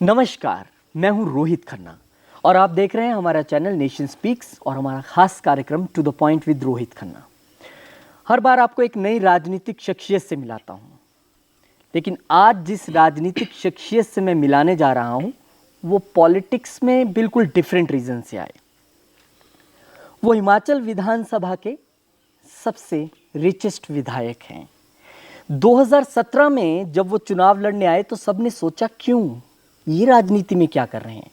नमस्कार, मैं हूं रोहित खन्ना और आप देख रहे हैं हमारा चैनल नेशन स्पीक्स और हमारा खास कार्यक्रम to the point with Rohit Khanna. हर बार आपको एक नई राजनीतिक शख्सियत से मिलाता हूं, लेकिन आज जिस राजनीतिक शख्सियत से मैं मिलाने जा रहा हूं वो पॉलिटिक्स में बिल्कुल डिफरेंट रीजन से आए। वो हिमाचल विधानसभा के सबसे रिचेस्ट विधायक हैं। 2017 में जब वो चुनाव लड़ने आए तो सबने सोचा क्यों ये राजनीति में क्या कर रहे हैं,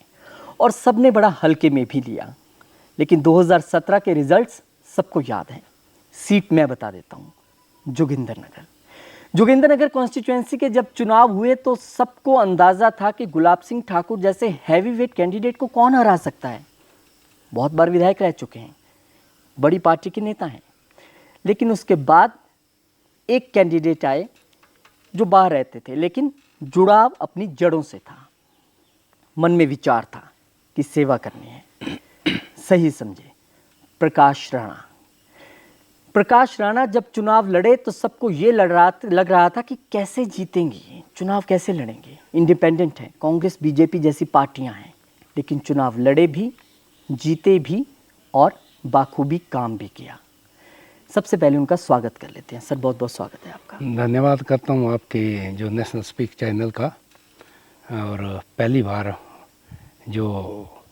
और सबने बड़ा हल्के में भी लिया। लेकिन 2017 के रिजल्ट्स सबको याद हैं। सीट मैं बता देता हूँ, जोगिंद्रनगर कॉन्स्टिट्यूएंसी के जब चुनाव हुए तो सबको अंदाज़ा था कि गुलाब सिंह ठाकुर जैसे हैवी वेट कैंडिडेट को कौन हरा सकता है। बहुत बार विधायक रह चुके हैं, बड़ी पार्टी के नेता हैं। लेकिन उसके बाद एक कैंडिडेट आए जो बाहर रहते थे, लेकिन जुड़ाव अपनी जड़ों से था। मन में विचार था कि सेवा करनी है। सही समझे, प्रकाश राणा जब चुनाव लड़े तो सबको ये लग रहा था कि कैसे जीतेंगे, चुनाव कैसे लड़ेंगे। इंडिपेंडेंट हैं, कांग्रेस बीजेपी जैसी पार्टियां हैं, लेकिन चुनाव लड़े भी, जीते भी और बाखूबी काम भी किया। सबसे पहले उनका स्वागत कर लेते हैं। सर, बहुत बहुत स्वागत है आपका। धन्यवाद करता हूँ आपके जो नेशनल स्पीक चैनल का, और पहली बार जो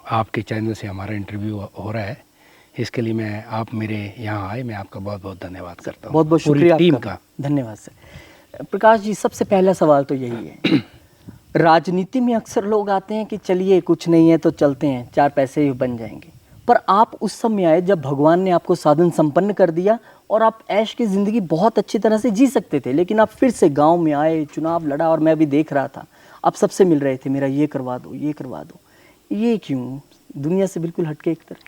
आपके चैनल से हमारा इंटरव्यू हो रहा है, इसके लिए आप मेरे यहाँ आए, मैं आपका बहुत बहुत धन्यवाद करता हूँ। बहुत बहुत शुक्रिया टीम आपका। का धन्यवाद सर। प्रकाश जी, सबसे पहला सवाल तो यही है राजनीति में अक्सर लोग आते हैं कि चलिए कुछ नहीं है तो चलते हैं, चार पैसे ही बन जाएंगे। पर आप उस समय आए जब भगवान ने आपको साधन संपन्न कर दिया और आप ऐश की ज़िंदगी बहुत अच्छी तरह से जी सकते थे, लेकिन आप फिर से गांव में आए, चुनाव लड़ा। और मैं भी देख रहा था आप सबसे मिल रहे थे, मेरा ये करवा दो, ये करवा दो। ये क्यों? दुनिया से बिल्कुल हटके एक तरह।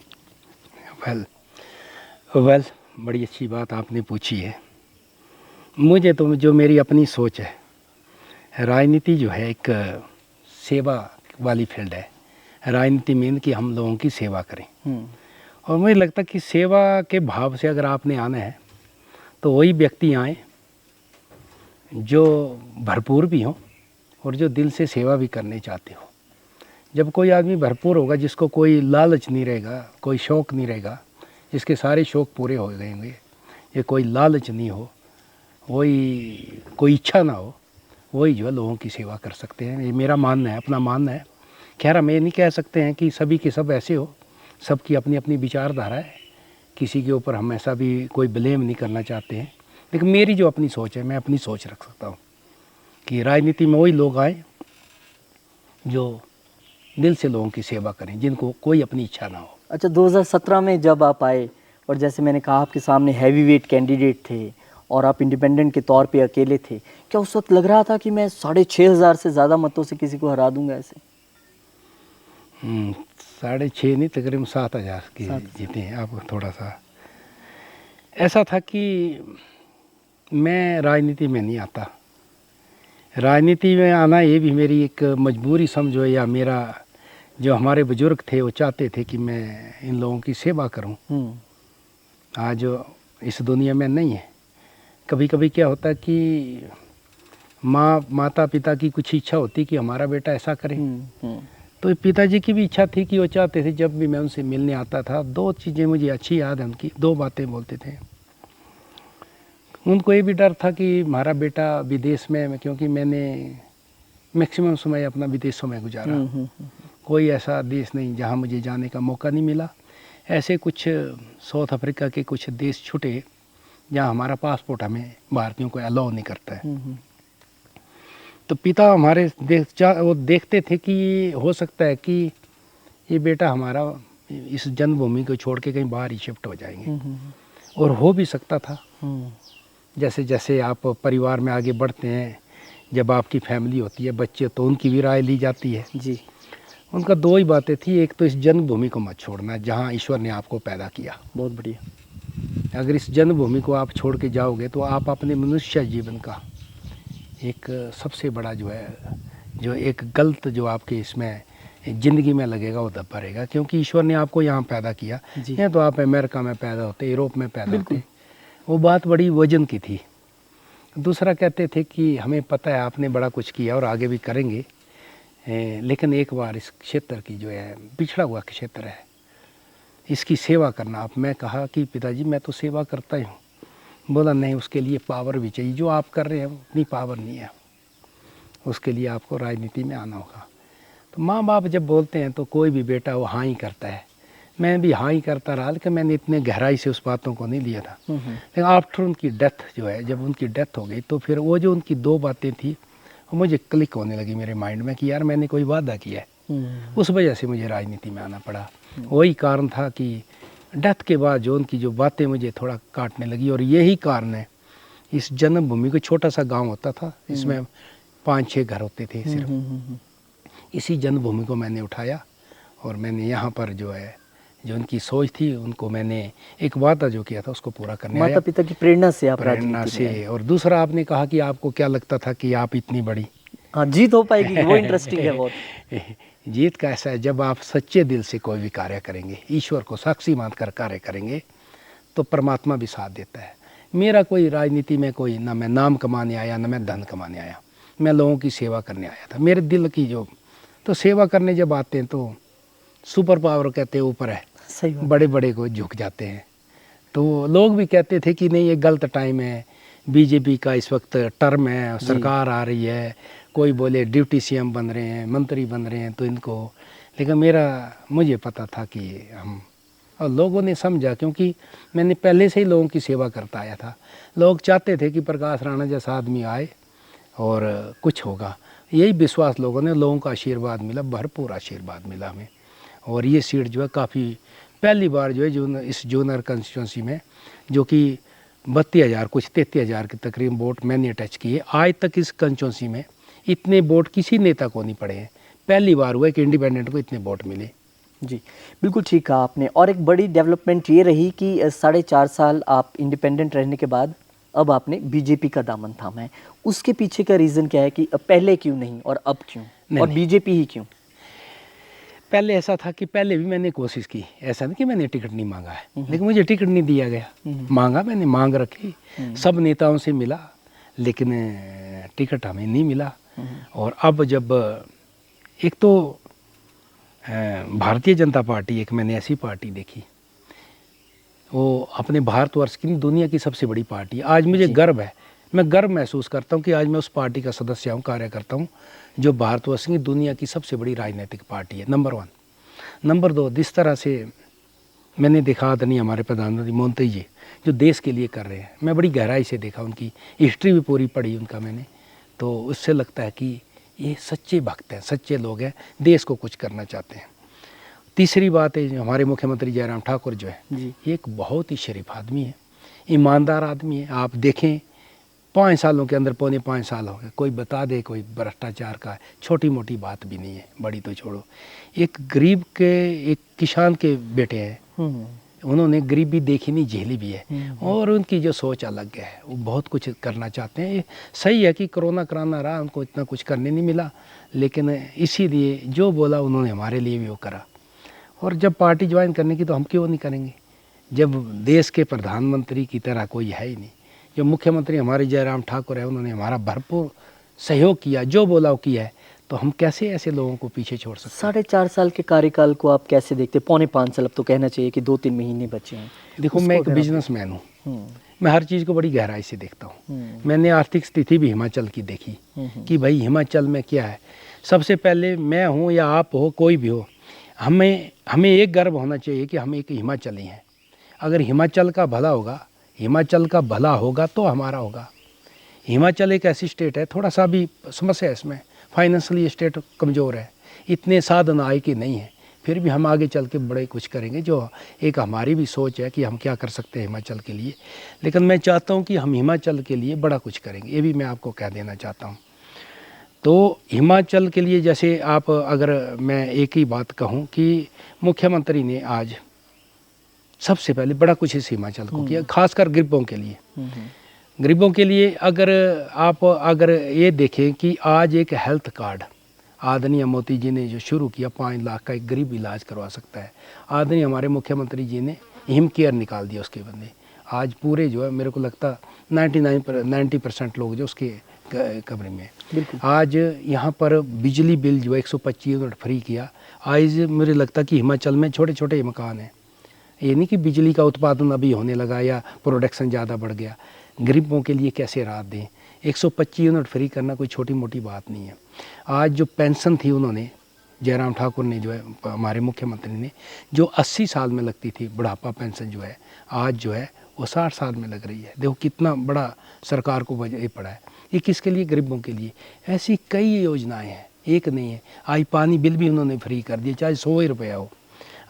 वेल, बड़ी अच्छी बात आपने पूछी है। मुझे तो जो मेरी अपनी सोच है, राजनीति जो है एक सेवा वाली फील्ड है। राजनीति मीन कि हम लोगों की सेवा करें, और मुझे लगता है कि सेवा के भाव से अगर आपने आना है तो वही व्यक्ति आए जो भरपूर भी हों और जो दिल से सेवा भी करने चाहते हो। जब कोई आदमी भरपूर होगा, जिसको कोई लालच नहीं रहेगा, कोई शौक़ नहीं रहेगा, जिसके सारे शौक़ पूरे हो जाएंगे, ये कोई लालच नहीं हो, वही कोई इच्छा ना हो, वही जो है लोगों की सेवा कर सकते हैं। ये मेरा मानना है, अपना मानना है। खैर, हम ये नहीं कह सकते हैं कि सभी के सब ऐसे हो, सबकी अपनी अपनी विचारधारा है। किसी के ऊपर हम ऐसा भी कोई ब्लेम नहीं करना चाहते हैं, लेकिन मेरी जो अपनी सोच है, मैं अपनी सोच रख सकता हूँ कि राजनीति में वही लोग आए जो दिल से लोगों की सेवा करें, जिनको कोई अपनी इच्छा ना हो। अच्छा, 2017 में जब आप आए और जैसे मैंने कहा आपके सामने हैवी वेट कैंडिडेट थे और आप इंडिपेंडेंट के तौर पे अकेले थे, क्या उस वक्त लग रहा था कि मैं 6,500 से ज़्यादा मतों से किसी को हरा दूंगा ऐसे? 6.5 नहीं, तकरीबन 7,000 के जीते हैं। आपको थोड़ा सा ऐसा था कि मैं राजनीति में नहीं आता। राजनीति में आना ये भी मेरी एक मजबूरी समझो, या मेरा जो हमारे बुजुर्ग थे वो चाहते थे कि मैं इन लोगों की सेवा करूं। आज इस दुनिया में नहीं है। कभी कभी क्या होता है कि माता पिता की कुछ इच्छा होती कि हमारा बेटा ऐसा करे, तो पिताजी की भी इच्छा थी कि वो चाहते थे जब भी मैं उनसे मिलने आता था, दो चीज़ें मुझे अच्छी याद है उनकी, दो बातें बोलते थे। उनको ये भी डर था कि हमारा बेटा विदेश में, क्योंकि मैंने मैक्सिमम समय अपना विदेशों में गुजारा, कोई ऐसा देश नहीं जहाँ मुझे जाने का मौका नहीं मिला। ऐसे कुछ साउथ अफ्रीका के कुछ देश छूटे जहाँ हमारा पासपोर्ट हमें भारतीयों को अलाउ नहीं करता है। तो पिता हमारे वो देखते थे कि हो सकता है कि ये बेटा हमारा इस जन्मभूमि को छोड़ के कहीं बाहर ही शिफ्ट हो जाएंगे, और हो भी सकता था। जैसे जैसे आप परिवार में आगे बढ़ते हैं, जब आपकी फैमिली होती है, बच्चे, तो उनकी भी राय ली जाती है जी। उनका दो ही बातें थी, एक तो इस जन्मभूमि को मत छोड़ना जहाँ ईश्वर ने आपको पैदा किया। बहुत बढ़िया। अगर इस जन्मभूमि को आप छोड़ के जाओगे तो आप अपने मनुष्य जीवन का एक सबसे बड़ा जो एक गलत जो आपके इसमें ज़िंदगी में लगेगा वो दबा रहेगा, क्योंकि ईश्वर ने आपको यहाँ पैदा किया है। तो आप अमेरिका में पैदा होते, यूरोप में पैदा होते, वो बात बड़ी वजन की थी। दूसरा कहते थे कि हमें पता है आपने बड़ा कुछ किया और आगे भी करेंगे, लेकिन एक बार इस क्षेत्र की जो है पिछड़ा हुआ क्षेत्र है, इसकी सेवा करना। आप मैं कहा कि पिताजी मैं तो सेवा करता ही हूँ। बोला नहीं, उसके लिए पावर भी चाहिए, जो आप कर रहे हैं उतनी पावर नहीं है, उसके लिए आपको राजनीति में आना होगा। तो माँ बाप जब बोलते हैं तो कोई भी बेटा वो हाँ ही करता है। मैं भी हाँ ही करता रहा, लेकिन मैंने इतने गहराई से उस बातों को नहीं लिया था। लेकिन आफ्टर उनकी डेथ जो है, जब उनकी डेथ हो गई तो फिर वो जो उनकी 2 बातें थी वो मुझे क्लिक होने लगी मेरे माइंड में कि यार मैंने कोई वादा किया है। उस वजह से मुझे राजनीति में आना पड़ा। वही कारण था कि डेथ के बाद जो उनकी जो बातें मुझे थोड़ा काटने लगी, और यही कारण है इस जन्मभूमि को, छोटा सा गांव होता था, इसमें 5-6 घर होते थे सिर्फ। इसी जन्मभूमि को मैंने उठाया और मैंने यहाँ पर जो है, जो उनकी सोच थी उनको मैंने एक वादा जो किया था उसको पूरा करने आया। माता पिता की प्रेरणा से आप प्रेरणा राजनीति में से। और दूसरा आपने कहा कि आपको क्या लगता था कि आप इतनी बड़ी हाँ जीत हो पाएगी, वो इंटरेस्टिंग है बहुत। जीत का ऐसा है, जब आप सच्चे दिल से कोई भी कार्य करेंगे, ईश्वर को साक्षी मानकर कार्य करेंगे, तो परमात्मा भी साथ देता है। मेरा कोई राजनीति में कोई, ना मैं नाम कमाने आया ना मैं धन कमाने आया, मैं लोगों की सेवा करने आया था। मेरे दिल की जो, तो सेवा करने जब आते हैं तो सुपर पावर कहते हैं ऊपर है, सही बात। बड़े बड़े को झुक जाते हैं। तो लोग भी कहते थे कि नहीं ये गलत टाइम है, बीजेपी का इस वक्त टर्म है, सरकार आ रही है, कोई बोले डिप्टी सीएम बन रहे हैं, मंत्री बन रहे हैं तो इनको। लेकिन मुझे पता था कि हम, और लोगों ने समझा, क्योंकि मैंने पहले से ही लोगों की सेवा करता आया था। लोग चाहते थे कि प्रकाश राणा जैसा आदमी आए और कुछ होगा, यही विश्वास लोगों ने, लोगों का आशीर्वाद मिला, भरपूर आशीर्वाद मिला हमें। और ये सीट जो है काफ़ी पहली बार जो है इस जूनियर कंस्टिट्यूंसी में, जो कि 32,000 कुछ 33,000 के तकरीबन वोट मैंने अटैच किए। आज तक इस कंस्टिट्यूंसी में इतने वोट किसी नेता को नहीं पड़े हैं, पहली बार हुआ है कि इंडिपेंडेंट को इतने वोट मिले। जी बिल्कुल ठीक कहा आपने। और एक बड़ी डेवलपमेंट ये रही कि 4.5 साल आप इंडिपेंडेंट रहने के बाद अब आपने बीजेपी का दामन थामा है। उसके पीछे का रीज़न क्या है कि पहले क्यों नहीं और अब क्यों, और बीजेपी ही क्यों? पहले ऐसा था कि पहले भी मैंने कोशिश की, ऐसा नहीं कि मैंने टिकट नहीं मांगा है, लेकिन मुझे टिकट नहीं दिया गया। मांगा मैंने, मांग रखी, सब नेताओं से मिला, लेकिन टिकट हमें नहीं मिला। और अब जब एक तो भारतीय जनता पार्टी, एक मैंने ऐसी पार्टी देखी, वो अपने भारतवर्ष की, दुनिया की सबसे बड़ी पार्टी है। आज मुझे गर्व है, मैं गर्व महसूस करता हूँ कि आज मैं उस पार्टी का सदस्य हूँ, कार्यकर्ता हूँ, जो भारतवर्ष की दुनिया की सबसे बड़ी राजनीतिक पार्टी है, नंबर 1। नंबर 2, जिस तरह से मैंने देखा आदरणीय हमारे प्रधानमंत्री मोदी जी जो देश के लिए कर रहे हैं, मैं बड़ी गहराई से देखा, उनकी हिस्ट्री भी पूरी पढ़ी उनका मैंने, तो उससे लगता है कि ये सच्चे भक्त हैं, सच्चे लोग हैं, देश को कुछ करना चाहते हैं। तीसरी बात है, हमारे मुख्यमंत्री जयराम ठाकुर जो है, ये एक बहुत ही शरीफ आदमी है, ईमानदार आदमी है। आप देखें 5 सालों के अंदर, पौने 5 साल हो गए, कोई बता दे कोई भ्रष्टाचार का, छोटी मोटी बात भी नहीं है, बड़ी तो छोड़ो। एक गरीब के, एक किसान के बेटे हैं, उन्होंने गरीबी देखी नहीं, झेली भी है, और उनकी जो सोच अलग है, वो बहुत कुछ करना चाहते हैं। सही है कि कोरोना कराना रहा, उनको इतना कुछ करने नहीं मिला, लेकिन इसीलिए जो बोला उन्होंने हमारे लिए भी वो करा। और जब पार्टी ज्वाइन करने की तो हम क्यों नहीं करेंगे, जब देश के प्रधानमंत्री की तरह कोई है ही नहीं। जो मुख्यमंत्री हमारे जयराम ठाकुर है, उन्होंने हमारा भरपूर सहयोग किया, जो बोला वो किया है, तो हम कैसे ऐसे लोगों को पीछे छोड़ सकते हैं। 4.5 साल के कार्यकाल को आप कैसे देखते? पौने 5 साल, अब तो कहना चाहिए कि 2-3 महीने बचे हैं। देखो, मैं एक बिजनेसमैन हूँ, मैं हर चीज़ को बड़ी गहराई से देखता हूँ। मैंने आर्थिक स्थिति भी हिमाचल की देखी कि भाई हिमाचल में क्या है। सबसे पहले मैं हूँ या आप हो, कोई भी हो, हमें एक गर्व होना चाहिए कि हम एक हिमाचली हैं। अगर हिमाचल का भला होगा, हिमाचल का भला होगा तो हमारा होगा। हिमाचल एक ऐसी स्टेट है, थोड़ा सा भी समस्या है इसमें, फाइनेंशियली स्टेट कमज़ोर है, इतने साधन आय के नहीं है, फिर भी हम आगे चल के बड़े कुछ करेंगे, जो एक हमारी भी सोच है कि हम क्या कर सकते हैं हिमाचल के लिए। लेकिन मैं चाहता हूँ कि हम हिमाचल के लिए बड़ा कुछ करेंगे, ये भी मैं आपको कह देना चाहता हूँ। तो हिमाचल के लिए जैसे आप, अगर मैं एक ही बात कहूँ कि मुख्यमंत्री ने आज सबसे पहले बड़ा कुछ इस हिमाचल को किया, खासकर गरीबों के लिए। गरीबों के लिए अगर ये देखें कि आज एक हेल्थ कार्ड आदरणीय मोदी जी ने जो शुरू किया, 5 लाख का एक गरीब इलाज करवा सकता है। आदरणीय हमारे मुख्यमंत्री जी ने हिम केयर निकाल दिया उसके बंदे। आज पूरे जो है, मेरे को लगता 90% लोग जो उसके कमरे में। बिल्कुल। आज यहाँ पर बिजली बिल जो 125 यूनिट फ्री किया। आज मुझे लगता कि हिमाचल में छोटे छोटे मकान हैं। ये नहीं कि बिजली का उत्पादन अभी होने लगा या प्रोडक्शन ज़्यादा बढ़ गया। गरीबों के लिए कैसे राहत दें। 125 यूनिट फ्री करना कोई छोटी मोटी बात नहीं है। आज जो पेंशन थी उन्होंने, जयराम ठाकुर ने जो है, हमारे मुख्यमंत्री ने, जो 80 साल में लगती थी बुढ़ापा पेंशन जो है, आज जो है वो 60 साल में लग रही है। देखो कितना बड़ा सरकार को वजह पड़ा है। ये किसके लिए? गरीबों के लिए। ऐसी कई योजनाएं हैं, एक नहीं है। आज पानी बिल भी उन्होंने फ्री कर दिया, चाहे 100 ही रुपया हो।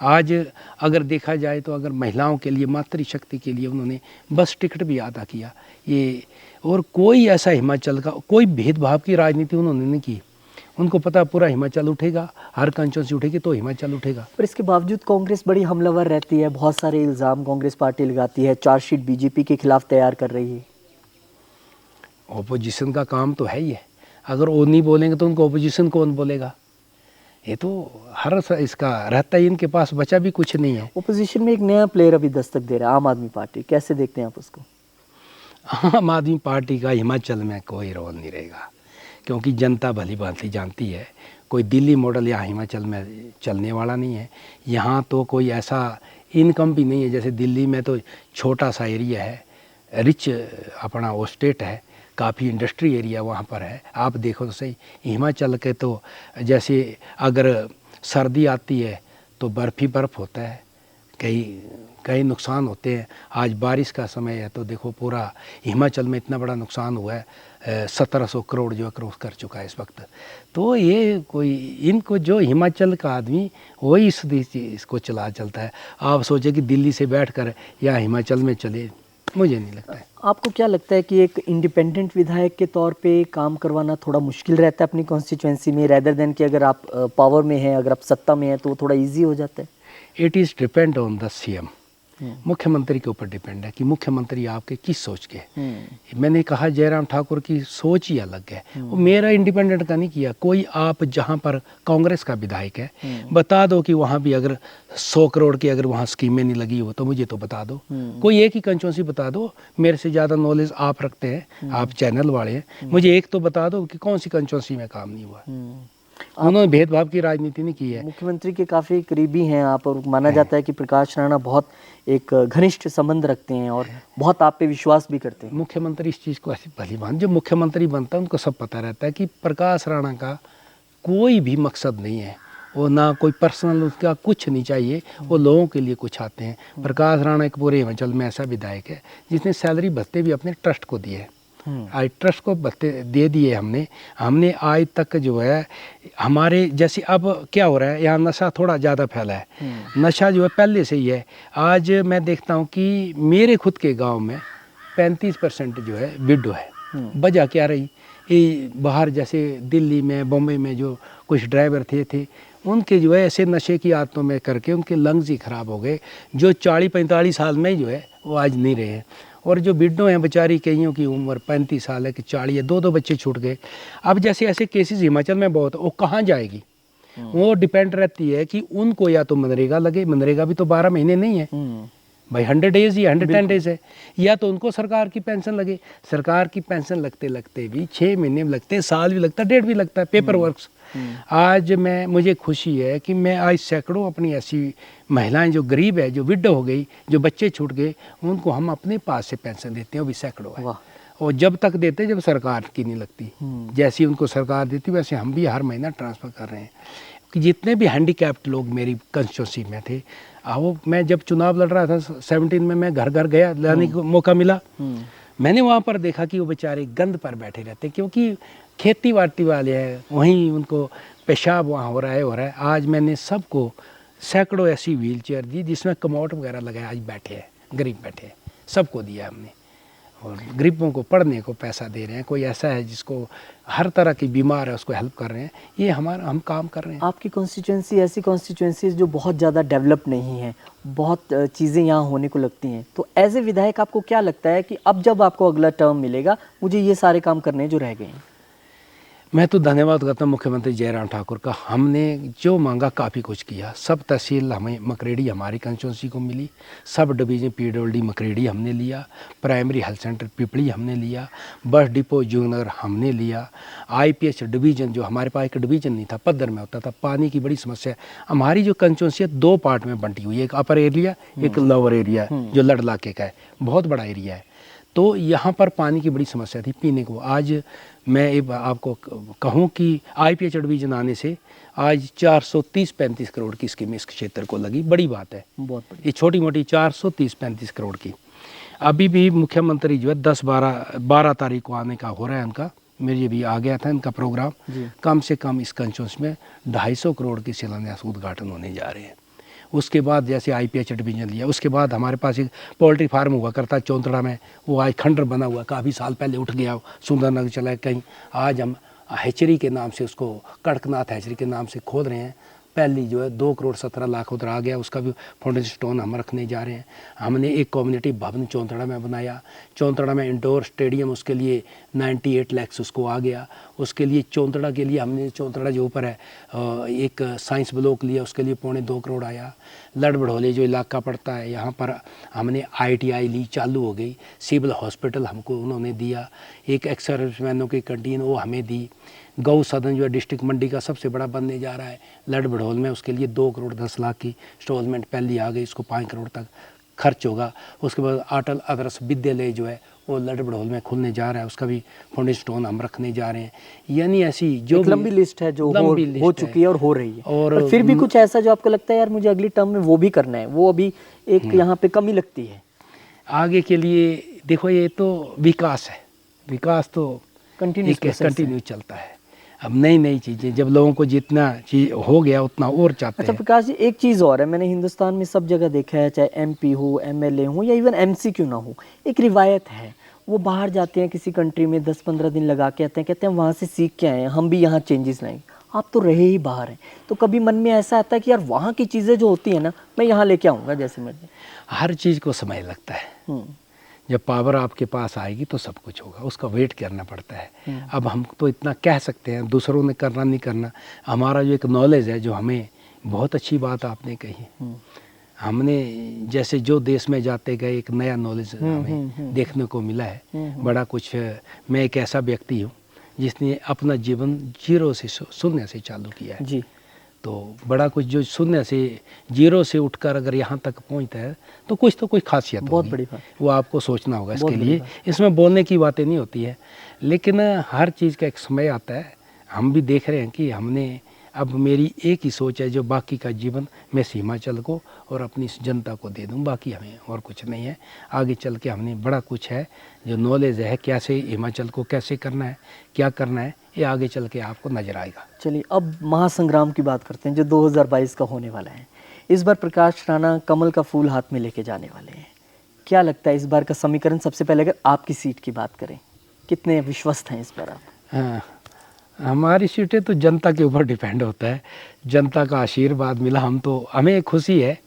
आज अगर देखा जाए तो अगर महिलाओं के लिए, मातृशक्ति के लिए उन्होंने बस टिकट भी अदा किया। ये और कोई ऐसा हिमाचल का कोई भेदभाव की राजनीति उन्होंने नहीं की। उनको पता पूरा हिमाचल उठेगा, हर कंस्टिट्यूंसी उठेगी तो हिमाचल उठेगा। पर इसके बावजूद कांग्रेस बड़ी हमलावर रहती है, बहुत सारे इल्ज़ाम कांग्रेस पार्टी लगाती है, चार्जशीट बीजेपी के खिलाफ तैयार कर रही है। ओपोजिशन का काम तो है ही है। अगर वो नहीं बोलेंगे तो उनको ओपोजिशन कौन बोलेगा? ये तो हर इसका रहता है, इनके पास बचा भी कुछ नहीं है। ओपोजिशन में एक नया प्लेयर अभी दस्तक दे रहा है, आम आदमी पार्टी। कैसे देखते हैं आप उसको? आम आदमी पार्टी का हिमाचल में कोई रोल नहीं रहेगा, क्योंकि जनता भली भांति जानती है कोई दिल्ली मॉडल यहाँ हिमाचल में चलने वाला नहीं है। यहाँ तो कोई ऐसा इनकम भी नहीं है। जैसे दिल्ली में तो छोटा सा एरिया है, रिच अपना वो स्टेट है, काफ़ी इंडस्ट्री एरिया वहाँ पर है। आप देखो तो सही, हिमाचल के तो जैसे अगर सर्दी आती है तो बर्फ़ ही बर्फ़ होता है, कई नुकसान होते हैं। आज बारिश का समय है तो देखो पूरा हिमाचल में इतना बड़ा नुकसान हुआ है, 1700 करोड़ जो क्रॉस कर चुका है इस वक्त। तो ये कोई इनको जो हिमाचल का आदमी वही इसको चलता है। आप सोचे कि दिल्ली से बैठकर या हिमाचल में चले, मुझे नहीं लगता है। आपको क्या लगता है कि एक इंडिपेंडेंट विधायक के तौर पे काम करवाना थोड़ा मुश्किल रहता है अपनी कॉन्स्टिट्यूएंसी में, रेदर देन कि अगर आप पावर में हैं, अगर आप सत्ता में हैं तो थोड़ा इजी हो जाता है? It is depend on the CM. मुख्यमंत्री के ऊपर डिपेंड है कि मुख्यमंत्री आपके किस सोच के। मैंने कहा जयराम ठाकुर की सोच ही अलग है। वो मेरा इंडिपेंडेंट का नहीं किया। कोई आप जहाँ पर कांग्रेस का विधायक है, बता दो कि वहाँ भी अगर 100 करोड़ की अगर वहाँ स्कीमें नहीं लगी हो तो मुझे तो बता दो। कोई एक ही कंस्टिट्यूंसी बता दो, मेरे से ज़्यादा नॉलेज आप रखते हैं, आप चैनल वाले हैं, मुझे एक तो बता दो कि कौन सी कंस्टिट्यूंसी में काम नहीं हुआ। उन्होंने भेदभाव की राजनीति नहीं की है। मुख्यमंत्री के काफ़ी करीबी हैं आप, और माना जाता है कि प्रकाश राणा बहुत एक घनिष्ठ संबंध रखते हैं और बहुत आप पे विश्वास भी करते हैं। मुख्यमंत्री इस चीज़ को ऐसी भली भांति, जो मुख्यमंत्री बनता है उनको सब पता रहता है कि प्रकाश राणा का कोई भी मकसद नहीं है। वो ना कोई पर्सनल उसका कुछ नहीं चाहिए, वो लोगों के लिए कुछ आते हैं। प्रकाश राणा एक पूरे हिमाचल में ऐसा विधायक है जिसने सैलरी भत्ते भी अपने ट्रस्ट को दिए। आज ट्रस्ट को भत्ते दे दिए हमने आज तक जो है हमारे जैसे। अब क्या हो रहा है, यहाँ नशा थोड़ा ज़्यादा फैला है। नशा जो है पहले से ही है। आज मैं देखता हूँ कि मेरे खुद के गांव में 35% जो है विडो है। वजह क्या रही? ये बाहर जैसे दिल्ली में, बॉम्बे में जो कुछ ड्राइवर थे उनके जो है ऐसे नशे की आदतों में करके उनके लंग्स ही ख़राब हो गए। जो 40-45 साल में जो है वो आज नहीं रहे। और जो बिड्डों हैं बेचारी, कईयों की उम्र 35 साल है कि 40 है, 2-2 बच्चे छूट गए। अब जैसे ऐसे केसेस हिमाचल में बहुत, वो कहाँ जाएगी? वो डिपेंड रहती है कि उनको या तो मनरेगा लगे, मनरेगा भी तो 12 महीने नहीं है भाई, 100 डेज या 110 डेज है, या तो उनको सरकार की पेंशन लगे। सरकार की पेंशन लगते लगते भी 6 महीने में लगते हैं, साल भी लगता है, डेढ़ भी लगता है, पेपर वर्क्स। आज मुझे खुशी है कि मैं आज सैकड़ों अपनी ऐसी महिलाएं जो गरीब है, जो विडो हो गई, जो बच्चे छूट गए, उनको हम अपने पास से पेंशन देते हैं। वो भी सैकड़ों है। और जब तक देते जब सरकार की नहीं लगती। जैसी उनको सरकार देती वैसे हम भी हर महीना ट्रांसफ़र कर रहे हैं। कि जितने भी हैंडीकैप्ड लोग मेरी कंस्टिट्यूंसी में थे, वो मैं जब चुनाव लड़ रहा था 17 में, मैं घर घर गया, लाने को मौका मिला। मैंने वहाँ पर देखा कि वो बेचारे गंद पर बैठे रहते, क्योंकि खेती बाड़ी वाले हैं, वहीं उनको पेशाब वहाँ हो रहा है। आज मैंने सबको सैकड़ों ऐसी व्हील चेयर दी जिसमें कमोट वगैरह लगाए, आज बैठे हैं, गरीब बैठे हैं, सबको दिया हमने। और गरीबों को पढ़ने को पैसा दे रहे हैं। कोई ऐसा है जिसको हर तरह की बीमार है उसको हेल्प कर रहे हैं। ये हम काम कर रहे हैं। आपकी कॉन्स्टिट्यूंसी ऐसी कॉन्स्टिट्यूंसीज जो बहुत ज़्यादा डेवलप नहीं है, बहुत चीज़ें यहाँ होने को लगती हैं, तो एज ए विधायक आपको क्या लगता है कि अब जब आपको अगला टर्म मिलेगा, मुझे ये सारे काम करने जो रह गए हैं? मैं तो धन्यवाद करता हूँ मुख्यमंत्री जयराम ठाकुर का। हमने जो मांगा काफ़ी कुछ किया। सब तहसील हमें मकरेड़ी हमारी कंस्टिट्यूंसी को मिली, सब डिवीज़न PWD मकरेड़ी हमने लिया, प्राइमरी हेल्थ सेंटर पिपली हमने लिया, बस डिपो जुगनगर हमने लिया, IPH डिवीज़न जो हमारे पास एक डिवीज़न नहीं था, पद्दर में होता था। पानी की बड़ी समस्या है। हमारी जो कंस्टिट्यूंसी है 2 पार्ट में बंटी हुई है, एक अपर एरिया एक लोअर एरिया जो लड़ इलाके का है, बहुत बड़ा एरिया है। तो यहाँ पर पानी की बड़ी समस्या थी पीने को। आज मैं एक आपको कहूँ कि IPH डिवीज़न आने से आज 430-35 करोड़ की स्कीम इस क्षेत्र को लगी। बड़ी बात है, बहुत बड़ी। ये छोटी मोटी 430-35 करोड़ की। अभी भी मुख्यमंत्री जो है 10-12 तारीख को आने का हो रहा है उनका, मेरे भी आ गया था इनका प्रोग्राम। कम से कम इस कंस्टिट्यूंसी में 250 करोड़ की शिलान्यास उद्घाटन होने जा रहे हैं। उसके बाद जैसे IPH डिवीज़न लिया, उसके बाद हमारे पास एक पोल्ट्री फार्म हुआ करता चौंतड़ा में, वो आज खंडर बना हुआ, काफ़ी साल पहले उठ गया, सुंदरनगर चला कहीं। आज हम हैचरी के नाम से उसको कड़कनाथ हैचरी के नाम से खोद रहे हैं। पहली जो है 2,17,00,000 उधर आ गया, उसका भी फाउंडेशन स्टोन हम रखने जा रहे हैं। हमने एक कम्युनिटी भवन चौंतड़ा में बनाया, चौंतड़ा में इंडोर स्टेडियम, उसके लिए 98 लाख उसको आ गया। उसके लिए चौंतड़ा के लिए हमने चौंतड़ा जो ऊपर है एक साइंस ब्लॉक लिया, उसके लिए 2.25 करोड़ आया। लड़ बढ़ोले जो इलाका पड़ता है यहाँ पर हमने ITI ली, चालू हो गई। सिविल हॉस्पिटल हमको उन्होंने दिया, एक एक्स सर्विसमैनों की कैंटीन वो हमें दी। गौ सदन जो है डिस्ट्रिक्ट मंडी का सबसे बड़ा बनने जा रहा है लड़ बढ़ोल में, उसके लिए 2,10,00,000 की इंस्टॉलमेंट पहली आ गई, इसको 5 करोड़ तक खर्च होगा। उसके बाद अटल आदर्श विद्यालय जो है वो लड़ बढ़ोल में खुलने जा रहा है, उसका भी फाउंडेशन स्टोन हम रखने जा रहे हैं। यानी ऐसी जो लंबी लिस्ट है जो हो चुकी है और हो रही है। और फिर भी कुछ ऐसा जो आपको लगता है यार मुझे अगली टर्म में वो भी करना है, वो अभी एक यहाँ पे कमी लगती है आगे के लिए? देखो ये तो विकास है, विकास तो कंटिन्यू चलता है। अब नई चीज़ें जब लोगों को जितना चीज हो गया उतना और चाहते हैं। अच्छा प्रकाश जी, एक चीज़ और है, मैंने हिंदुस्तान में सब जगह देखा है, चाहे MP हो, MLA हो या इवन MC क्यों ना हो, एक रिवायत है, वो बाहर जाते हैं किसी कंट्री में 10-15 दिन लगा के आते हैं, कहते हैं वहाँ से सीख के आए हैं, हम भी यहाँ चेंजेस लाएंगे। आप तो रहे ही बाहर हैं, तो कभी मन में ऐसा आता है कि यार वहाँ की चीज़ें जो होती है ना मैं यहाँ लेके आऊँगा जैसे मर्जी? हर चीज़ को समय लगता है। जब पावर आपके पास आएगी तो सब कुछ होगा, उसका वेट करना पड़ता है। अब हम तो इतना कह सकते हैं, दूसरों ने करना नहीं करना। हमारा जो एक नॉलेज है, जो हमें बहुत अच्छी बात आपने कही, हमने जैसे जो देश में जाते गए एक नया नॉलेज हमें देखने को मिला है, बड़ा कुछ। मैं एक ऐसा व्यक्ति हूँ जिसने अपना जीवन 0 से शून्य से चालू किया है जी। तो बड़ा कुछ जो शून्य से 0 से उठकर अगर यहाँ तक पहुँचता है तो कोई खासियत बहुत बड़ी बात, वो आपको सोचना होगा इसके लिए। इसमें बोलने की बातें नहीं होती है, लेकिन हर चीज़ का एक समय आता है। हम भी देख रहे हैं कि हमने अब मेरी एक ही सोच है, जो बाकी का जीवन मैं हिमाचल को और अपनी जनता को दे दूं, बाकी हमें और कुछ नहीं है। आगे चल के हमने बड़ा कुछ है जो नॉलेज है, कैसे हिमाचल को कैसे करना है, क्या करना है, ये आगे चल के आपको नजर आएगा। चलिए अब महासंग्राम की बात करते हैं जो 2022 का होने वाला है। इस बार प्रकाश राणा कमल का फूल हाथ में लेके जाने वाले हैं। क्या लगता है इस बार का समीकरण? सबसे पहले अगर आपकी सीट की बात करें, कितने विश्वस्त हैं इस बार आप? हाँ, हमारी सीटें तो जनता के ऊपर डिपेंड होता है। जनता का आशीर्वाद मिला, हमें खुशी है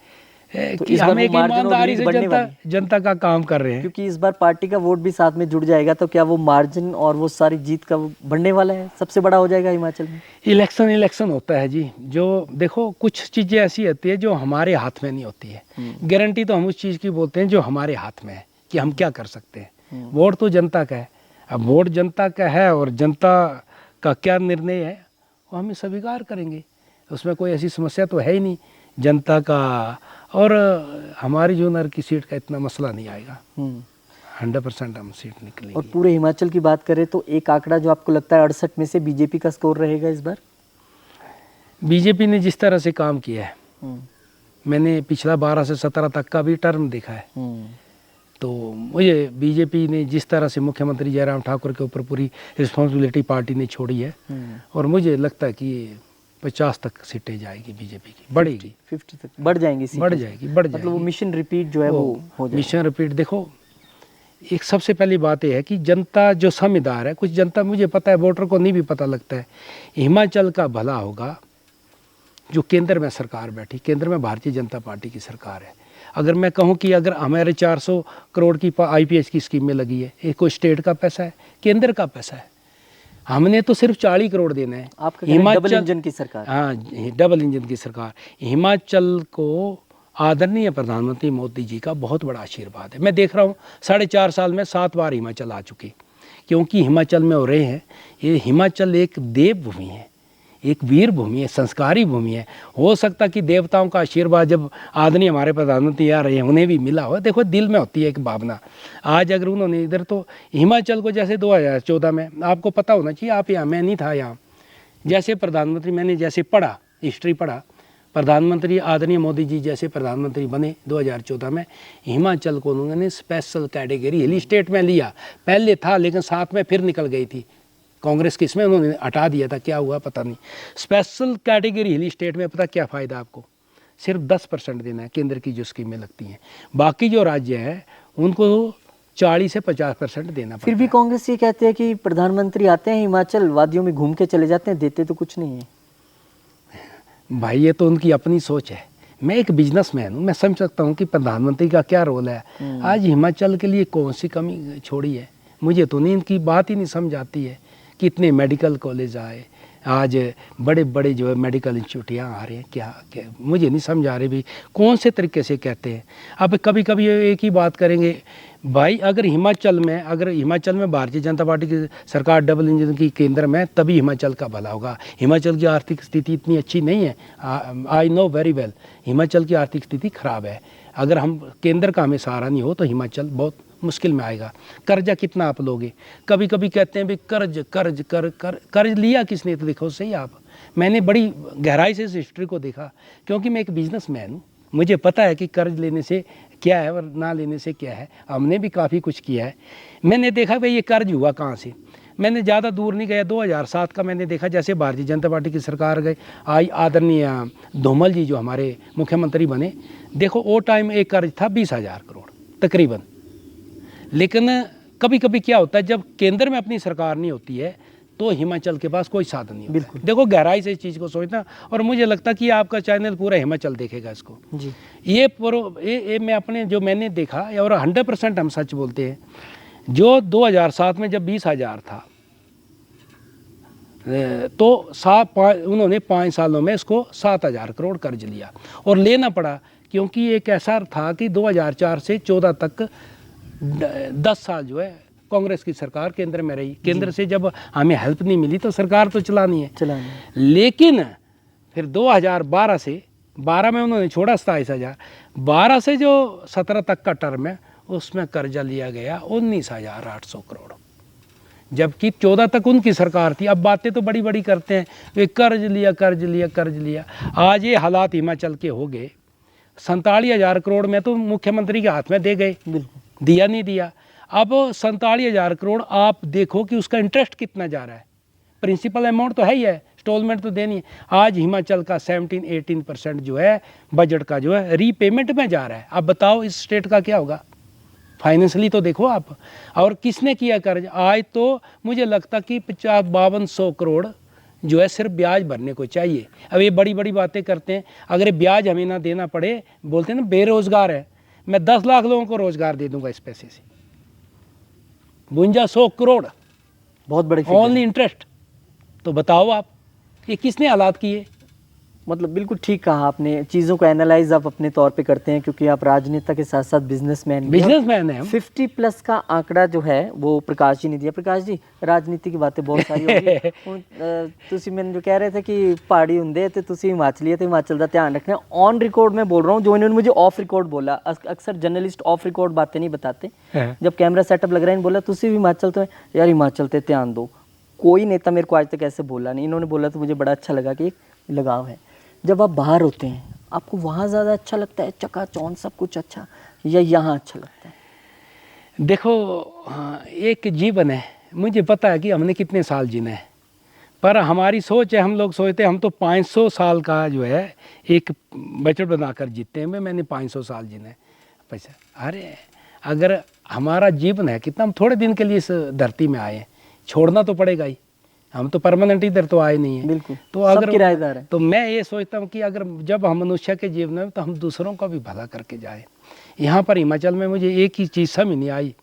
तो कि इस बार हम एक वो मार्जिन ईमानदारी से बढ़ने वाली है। जनता का काम कर रहे हैं। क्योंकि इस बार पार्टी का वोट भी साथ में जुड़ जाएगा, तो क्या वो मार्जिन और वो सारी जीत का वो बढ़ने वाला है, सबसे बड़ा हो जाएगा हिमाचल में? इलेक्शन होता है जी। जो देखो कुछ चीज़ें ऐसी होती है जो हमारे हाथ में नहीं होती है। गारंटी तो हम उस चीज़ की बोलते हैं जो हमारे हाथ में है कि हम क्या कर सकते हैं। वोट तो जनता का है। अब वोट जनता का है और जनता का क्या निर्णय है वो हम स्वीकार करेंगे, उसमें कोई ऐसी समस्या तो है ही नहीं जनता का। और हमारी जूनर की सीट का इतना मसला नहीं आएगा, 100% हम सीट निकलेंगे। और पूरे हिमाचल की बात करें तो एक आंकड़ा जो आपको लगता है 68 में से बीजेपी का स्कोर रहेगा इस बार? बीजेपी ने जिस तरह से काम किया है, मैंने पिछला 12 से 17 तक का भी टर्म देखा है, तो मुझे बीजेपी ने जिस तरह से मुख्यमंत्री जयराम ठाकुर के ऊपर पूरी रिस्पॉन्सिबिलिटी पार्टी ने छोड़ी है, और मुझे लगता है कि 50 तक सीटें जाएगी बीजेपी की, बढ़ेगी 50 तक बढ़ जाएंगी सीटें। बढ़ जाएगी। मतलब वो मिशन रिपीट जो है वो हो जाएगा। Mission repeat. देखो एक सबसे पहली बात यह है कि जनता जो समझदार है, कुछ जनता मुझे पता है वोटर को नहीं भी पता लगता है, हिमाचल का भला होगा जो केंद्र में सरकार बैठी, केंद्र में भारतीय जनता पार्टी की सरकार है। अगर मैं कहूं कि अगर हमारे 400 करोड़ की IPH की स्कीम में लगी है, ये कोई स्टेट का पैसा है, केंद्र का पैसा है। हमने तो सिर्फ 40 करोड़ देना है। आपका कहना है डबल इंजन की सरकार। हाँ, डबल इंजन की सरकार। हिमाचल को आदरणीय प्रधानमंत्री मोदी जी का बहुत बड़ा आशीर्वाद है। मैं देख रहा हूँ 4.5 साल में 7 बार हिमाचल आ चुके, क्योंकि हिमाचल में हो रहे हैं। ये हिमाचल एक देवभूमि है, एक वीर भूमि है, संस्कारी भूमि है। हो सकता कि देवताओं का आशीर्वाद जब आदरणीय हमारे प्रधानमंत्री आ रहे हैं उन्हें भी मिला हो। देखो दिल में होती है एक भावना। आज अगर उन्होंने इधर तो हिमाचल को जैसे 2014 में, आपको पता होना चाहिए, आप यहाँ, मैं नहीं था यहाँ, जैसे प्रधानमंत्री, मैंने जैसे पढ़ा, हिस्ट्री पढ़ा, प्रधानमंत्री आदरणीय मोदी जी जैसे प्रधानमंत्री बने 2014 में, हिमाचल को उन्होंने स्पेशल कैटेगरी हिल स्टेट में लिया। पहले था लेकिन साथ में फिर निकल गई थी कांग्रेस की, इसमें उन्होंने हटा दिया था, क्या हुआ पता नहीं। स्पेशल कैटेगरी हिल स्टेट में पता क्या फ़ायदा आपको, सिर्फ 10% देना है केंद्र की जो स्कीमें लगती हैं। बाकी जो राज्य हैं उनको 40 से 50% देना पड़ता फिर भी कांग्रेस ये कहते हैं कि प्रधानमंत्री आते हैं हिमाचल वादियों में घूम के चले जाते हैं, देते तो कुछ नहीं है। भाई ये तो उनकी अपनी सोच है। मैं एक बिजनेसमैन हूँ, मैं समझ सकता हूँ कि प्रधानमंत्री का क्या रोल है। आज हिमाचल के लिए कौन सी कमी छोड़ी है, मुझे तो नहीं, इनकी बात ही नहीं समझ आती है। कितने मेडिकल कॉलेज आए, आज बड़े बड़े जो है मेडिकल इंस्टीट्यूट यहाँ आ रहे हैं, क्या मुझे नहीं समझ आ रही भी कौन से तरीके से कहते हैं। अब कभी कभी एक ही बात करेंगे भाई, अगर हिमाचल में भारतीय जनता पार्टी की सरकार डबल इंजन की केंद्र में, तभी हिमाचल का भला होगा। हिमाचल की आर्थिक स्थिति इतनी अच्छी नहीं है, I know very well, Himachal की आर्थिक स्थिति खराब है। अगर हम केंद्र का हमें सहारा नहीं हो तो हिमाचल बहुत मुश्किल में आएगा। कर्जा कितना आप लोगे, कभी कभी कहते हैं भाई कर्ज लिया किसने, तो देखो सही आप, मैंने बड़ी गहराई से इस हिस्ट्री को देखा, क्योंकि मैं एक बिजनेसमैन हूँ, मुझे पता है कि कर्ज लेने से क्या है और ना लेने से क्या है। हमने भी काफ़ी कुछ किया है। मैंने देखा भाई ये कर्ज हुआ कहाँ से, मैंने ज़्यादा दूर नहीं गया, 2007 का मैंने देखा, जैसे भारतीय जनता पार्टी की सरकार गई आई, आदरणीय धूमल जी जो हमारे मुख्यमंत्री बने, देखो वो टाइम एक कर्ज था 20,000 करोड़ तकरीबन। लेकिन कभी कभी क्या होता है, जब केंद्र में अपनी सरकार नहीं होती है तो हिमाचल के पास कोई साधन नहीं होता। देखो गहराई से इस चीज़ को सोचना, और मुझे लगता है कि आपका चैनल पूरा हिमाचल देखेगा इसको जी। ये मैं अपने जो मैंने देखा, और 100% हम सच बोलते हैं, जो 2007 में जब 20,000 था तो उन्होंने 5 सालों में इसको 7,000 करोड़ कर्ज लिया, और लेना पड़ा क्योंकि एक ऐसा था कि 2004 से 14 तक 10 साल जो है कांग्रेस की सरकार केंद्र में रही। केंद्र से जब हमें हेल्प नहीं मिली तो सरकार तो चलानी है। लेकिन फिर 2012 में उन्होंने छोड़ा 27,000, 12 से जो 17 तक का टर्म है उसमें कर्जा लिया गया 19,800 करोड़, जबकि 14 तक उनकी सरकार थी। अब बातें तो बड़ी बड़ी करते हैं, वे कर्ज लिया। आज ये हालात हिमाचल के हो गए, 47,000 करोड़ में तो मुख्यमंत्री के हाथ में दे गए, दिया नहीं दिया। अब 47,000 करोड़ आप देखो कि उसका इंटरेस्ट कितना जा रहा है, प्रिंसिपल अमाउंट तो है ही है, इंस्टॉलमेंट तो देनी है। आज हिमाचल का 17-18% जो है बजट का जो है रीपेमेंट में जा रहा है। अब बताओ इस स्टेट का क्या होगा, फाइनेंशियली तो देखो आप। और किसने किया कर्ज, आज तो मुझे लगता कि 50-5200 करोड़ जो है सिर्फ ब्याज भरने को चाहिए। अब ये बड़ी बड़ी बातें करते हैं, अगर ब्याज हमें ना देना पड़े, बोलते हैं ना बेरोजगार है, मैं 10 लाख लोगों को रोजगार दे दूंगा इस पैसे से। 5200 करोड़ बहुत बड़ी ओनली इंटरेस्ट। तो बताओ आप ये किसने हालात किए। मतलब बिल्कुल ठीक कहा आपने, चीज़ों को एनालाइज आप अपने तौर पे करते हैं, क्योंकि आप राजनेता के साथ साथ बिजनेसमैन है। 50+ का आंकड़ा जो है वो प्रकाश जी ने दिया। प्रकाश जी, राजनीति की बातें बहुत सारी होगी। तुसी मैंने जो कह रहे थे कि पहाड़ी हुंदे ते तुसी हिमाचली है तो हिमाचल का ध्यान रखना। ऑन रिकॉर्ड में बोल रहा हूँ, जो इन्होंने मुझे ऑफ रिकॉर्ड बोला, अक्सर जर्नलिस्ट ऑफ रिकॉर्ड बातें नहीं बताते, जब कैमरा सेटअप लग रहा है बोला तुसी भी हिमाचल तो यार हिमाचल ते ध्यान दो। कोई नेता मेरे को आज तक ऐसे बोला नहीं, इन्होंने बोला तो मुझे बड़ा अच्छा लगा कि एक लगाव है। जब आप बाहर होते हैं आपको वहाँ ज़्यादा अच्छा लगता है, चकाचौंध सब कुछ अच्छा, या यहाँ अच्छा लगता है? देखो एक जीवन है, मुझे पता है कि हमने कितने साल जीना है, पर हमारी सोच है, हम लोग सोचते हैं हम तो 500 साल का जो है एक बजट बनाकर जीते हैं। मैंने 500 साल जीना है पैसा। अरे अगर हमारा जीवन है कितना, हम थोड़े दिन के लिए इस धरती में आए हैं, छोड़ना तो पड़ेगा ही, हम तो परमानेंट इधर तो आए नहीं है। बिल्कुल, तो अगर किराएदार है, तो मैं ये सोचता हूँ कि अगर जब हम मनुष्य के जीवन में तो हम दूसरों का भी भला करके जाए। यहाँ पर हिमाचल में मुझे एक ही चीज़ समझ नहीं आई,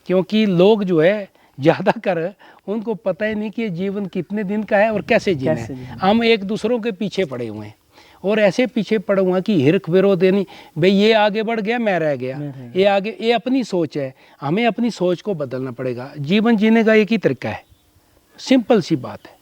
क्योंकि लोग जो है ज़्यादातर उनको पता ही नहीं कि ये जीवन कितने दिन का है और कैसे जीना कैसे है। जीना हम एक दूसरों के पीछे पड़े हुए हैं और ऐसे पीछे पड़े हुए हैं कि हिरक विरोध नहीं, भाई ये आगे बढ़ गया मैं रह गया, ये आगे, ये अपनी सोच है। हमें अपनी सोच को बदलना पड़ेगा। जीवन जीने का एक ही तरीका है, सिंपल सी बात है।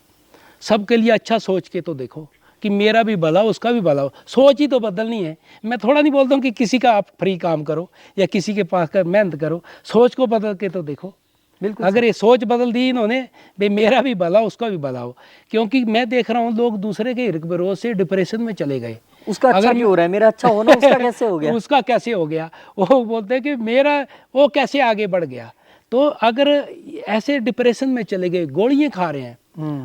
सबके लिए अच्छा सोच के तो देखो कि मेरा भी भला उसका भी भला हो, सोच ही तो बदलनी है। मैं थोड़ा नहीं बोलता हूँ कि किसी का आप फ्री काम करो या किसी के पास कर मेहनत करो, सोच को बदल के तो देखो। बिल्कुल अगर ये सोच बदल दी इन्होंने, भाई मेरा भी भला उसका भी भला हो, क्योंकि मैं देख रहा हूँ लोग दूसरे के हिरक विरोध से डिप्रेशन में चले गए। उसका अच्छा अगर क्यों हो रहा है, मेरा अच्छा होना उसका कैसे हो गया। उसका कैसे हो गया, वो बोलते हैं कि मेरा वो कैसे आगे बढ़ गया। तो अगर ऐसे डिप्रेशन में चले गए, गोलियां खा रहे हैं,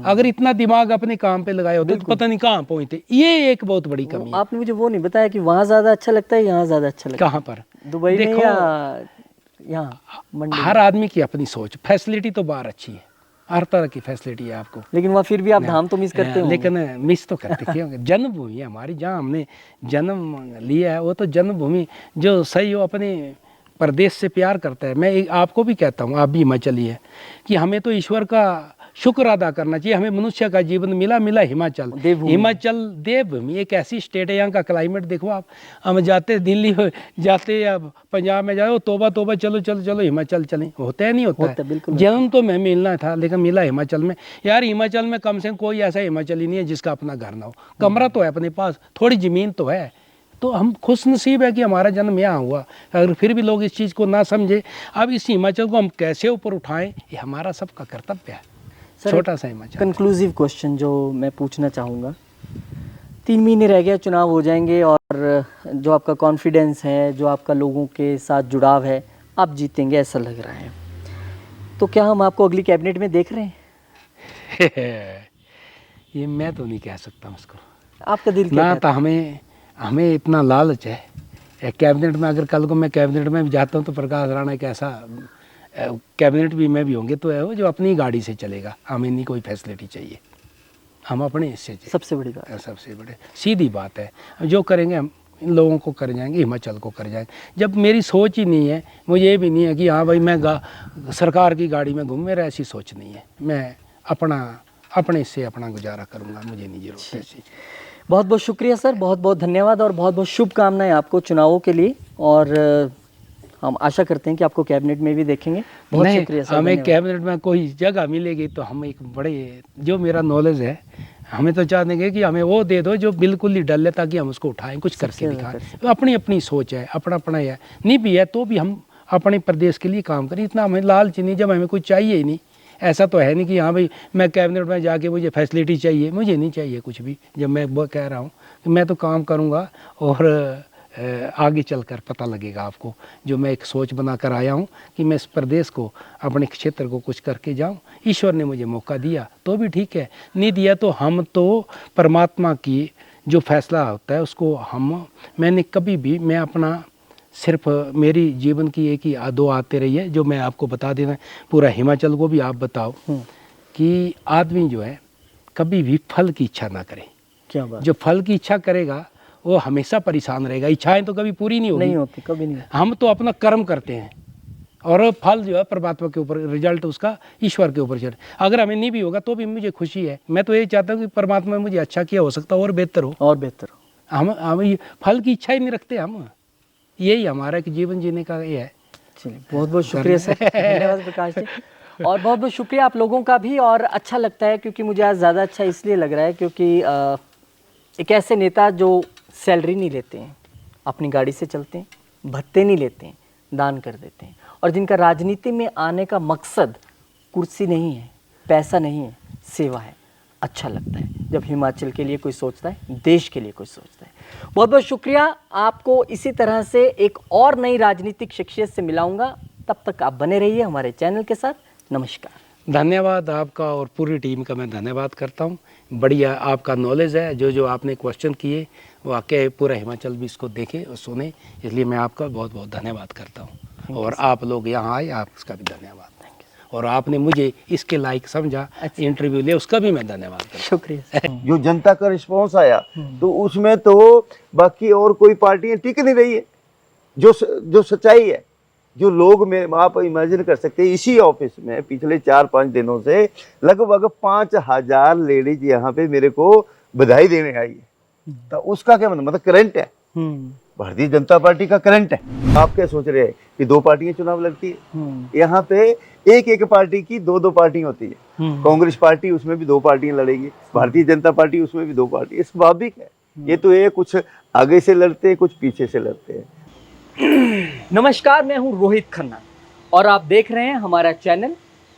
अगर इतना दिमाग अपने काम पे लगाए होते तो पता नहीं कहाँ पहुंचते। ये एक बहुत बड़ी कमी है। आपने मुझे वो नहीं बताया कि वहाँ ज्यादा अच्छा लगता है, यहाँ ज्यादा अच्छा लगता कहाँ पर? है, दुबई में देखो, या यहाँ मंडी में? हर आदमी की अपनी सोच। फैसिलिटी तो बाहर अच्छी है, हर तरह की फैसिलिटी है आपको, लेकिन वहाँ फिर भी आप धाम तो मिस करते हो। लेकिन मिस तो करते क्यों? जन्मभूमि है हमारी, जहाँ हमने जन्म लिया है वो तो जन्मभूमि। जो सही हो अपने प्रदेश से प्यार करता है। मैं आपको भी कहता हूँ, आप भी हिमाचली है, कि हमें तो ईश्वर का शुक्र अदा करना चाहिए। हमें मनुष्य का जीवन मिला हिमाचल। हिमाचल देवभूमि एक ऐसी स्टेट है, यहाँ का क्लाइमेट देखो आप। हम जाते दिल्ली जाते या पंजाब में जाओ, तोबा तोबा चलो चलो चलो हिमाचल चलें, होता है नहीं होता है। जन्म तो मैं मिलना था लेकिन मिला हिमाचल में। यार हिमाचल में कम से कम कोई ऐसा हिमाचली नहीं है जिसका अपना घर ना हो, कमरा तो है अपने पास, थोड़ी ज़मीन तो है। तो हम खुश नसीब है कि हमारा जन्म यहाँ हुआ। अगर फिर भी लोग इस चीज़ को ना समझे, अब इस हिमाचल को हम कैसे ऊपर उठाएं, ये हमारा सबका कर्तव्य है। छोटा सा हिमाचल। कंक्लूसिव क्वेश्चन जो मैं पूछना चाहूँगा, 3 महीने रह गए, चुनाव हो जाएंगे, और जो आपका कॉन्फिडेंस है, जो आपका लोगों के साथ जुड़ाव है, आप जीतेंगे ऐसा लग रहा है, तो क्या हम आपको अगली कैबिनेट में देख रहे हैं? ये मैं तो नहीं कह सकता उसको, आपका दिल क्या ना कहता तो हमें इतना लालच है। कैबिनेट में अगर कल को मैं कैबिनेट में भी जाता हूँ तो प्रकाश राणा एक ऐसा कैबिनेट भी मैं भी होंगे तो है वो जो अपनी गाड़ी से चलेगा। हमें नहीं कोई फैसिलिटी चाहिए, हम अपने हिस्से है? सबसे बड़ी बात, सबसे बड़े सीधी बात है। जो करेंगे हम इन लोगों को कर जाएंगे, हिमाचल को कर जाएंगे। जब मेरी सोच ही नहीं है, मुझे ये भी नहीं है कि हाँ भाई मैं सरकार की गाड़ी में घूम, मेरा ऐसी सोच नहीं है। मैं अपने से अपना गुजारा करूँगा, मुझे नहीं जरूरत है ऐसी। बहुत बहुत शुक्रिया सर, बहुत बहुत धन्यवाद और बहुत बहुत शुभकामनाएं आपको चुनावों के लिए, और हम आशा करते हैं कि आपको कैबिनेट में भी देखेंगे। बहुत शुक्रिया सर। हमें कैबिनेट में कोई जगह मिलेगी तो हम एक बड़े, जो मेरा नॉलेज है, हमें तो चाहेंगे कि हमें वो दे दो जो बिल्कुल ही डल है, ताकि हम उसको उठाएं, कुछ करके दिखाएं। तो अपनी अपनी सोच है, अपना अपना है, नहीं भी है तो भी हम अपने प्रदेश के लिए काम करें। इतना हमें लालच नहीं, जब हमें कुछ चाहिए ही नहीं। ऐसा तो है नहीं कि हाँ भाई मैं कैबिनेट में जाके मुझे फैसिलिटी चाहिए, मुझे नहीं चाहिए कुछ भी। जब मैं वो कह रहा हूँ कि मैं तो काम करूँगा और आगे चलकर पता लगेगा आपको। जो मैं एक सोच बना कर आया हूँ कि मैं इस प्रदेश को, अपने क्षेत्र को कुछ करके जाऊँ। ईश्वर ने मुझे मौका दिया तो भी ठीक है, नहीं दिया तो हम तो परमात्मा की जो फैसला होता है उसको मैंने कभी भी, मैं अपना सिर्फ मेरी जीवन की एक ही दो आते रही है जो मैं आपको बता देना, पूरा हिमाचल को भी आप बताओ कि आदमी जो है कभी भी फल की इच्छा ना करे। क्या बात। जो फल की इच्छा करेगा वो हमेशा परेशान रहेगा। इच्छाएं तो कभी पूरी नहीं होती, कभी नहीं। हम तो अपना कर्म करते हैं और फल जो है परमात्मा के ऊपर, रिजल्ट उसका ईश्वर के ऊपर चढ़े। अगर हमें नहीं भी होगा तो भी मुझे खुशी है। मैं तो ये चाहता हूँ कि परमात्मा ने मुझे अच्छा किया, हो सकता है और बेहतर हो, और बेहतर हो। हम फल की इच्छा ही नहीं रखते। हम यही हमारा कि जीवन जीने का ये है। चलिए, बहुत बहुत शुक्रिया सर, धन्यवाद प्रकाश जी, और बहुत बहुत शुक्रिया आप लोगों का भी। और अच्छा लगता है क्योंकि मुझे आज ज़्यादा अच्छा इसलिए लग रहा है क्योंकि एक ऐसे नेता जो सैलरी नहीं लेते हैं, अपनी गाड़ी से चलते हैं, भत्ते नहीं लेते हैं, दान कर देते हैं, और जिनका राजनीति में आने का मकसद कुर्सी नहीं है, पैसा नहीं है, सेवा है। अच्छा लगता है जब हिमाचल के लिए कोई सोचता है, देश के लिए कोई सोचता है। बहुत बहुत शुक्रिया। आपको इसी तरह से एक और नई राजनीतिक शख्सियत से मिलाऊंगा, तब तक आप बने रहिए हमारे चैनल के साथ। नमस्कार। धन्यवाद आपका और पूरी टीम का मैं धन्यवाद करता हूँ। बढ़िया आपका नॉलेज है, जो आपने क्वेश्चन किए वाकई पूरा हिमाचल भी इसको देखे और सुने, इसलिए मैं आपका बहुत बहुत धन्यवाद करता हूँ। और आप लोग यहाँ आए, आप उसका भी धन्यवाद। और आपने मुझे इसके लायक समझा, इंटरव्यू लिया, उसका भी मैं धन्यवाद करता हूँ। शुक्रिया। जो जनता का रिस्पॉन्स आया तो उसमें तो बाकी और कोई पार्टियां टिक नहीं रही है। जो सच्चाई है जो लोग में आप इमेजिन कर सकते हैं, इसी ऑफिस में पिछले 4-5 दिनों से लगभग 5,000 लेडीज यहाँ पे मेरे को बधाई देने आई है। तो उसका क्या मतलब करंट है, भारतीय जनता पार्टी का करंट है। आप क्या सोच रहे हैं कि 2 पार्टियां चुनाव लड़ती है? यहाँ पे एक पार्टी की 2 पार्टियां होती है। कांग्रेस पार्टी उसमें भी 2 पार्टियां लड़ेगी, भारतीय जनता पार्टी उसमें भी 2 पार्टी, स्वाभाविक है। ये तो ये कुछ आगे से लड़ते हैं, कुछ पीछे से लड़ते हैं। नमस्कार, मैं हूं रोहित खन्ना और आप देख रहे हैं हमारा चैनल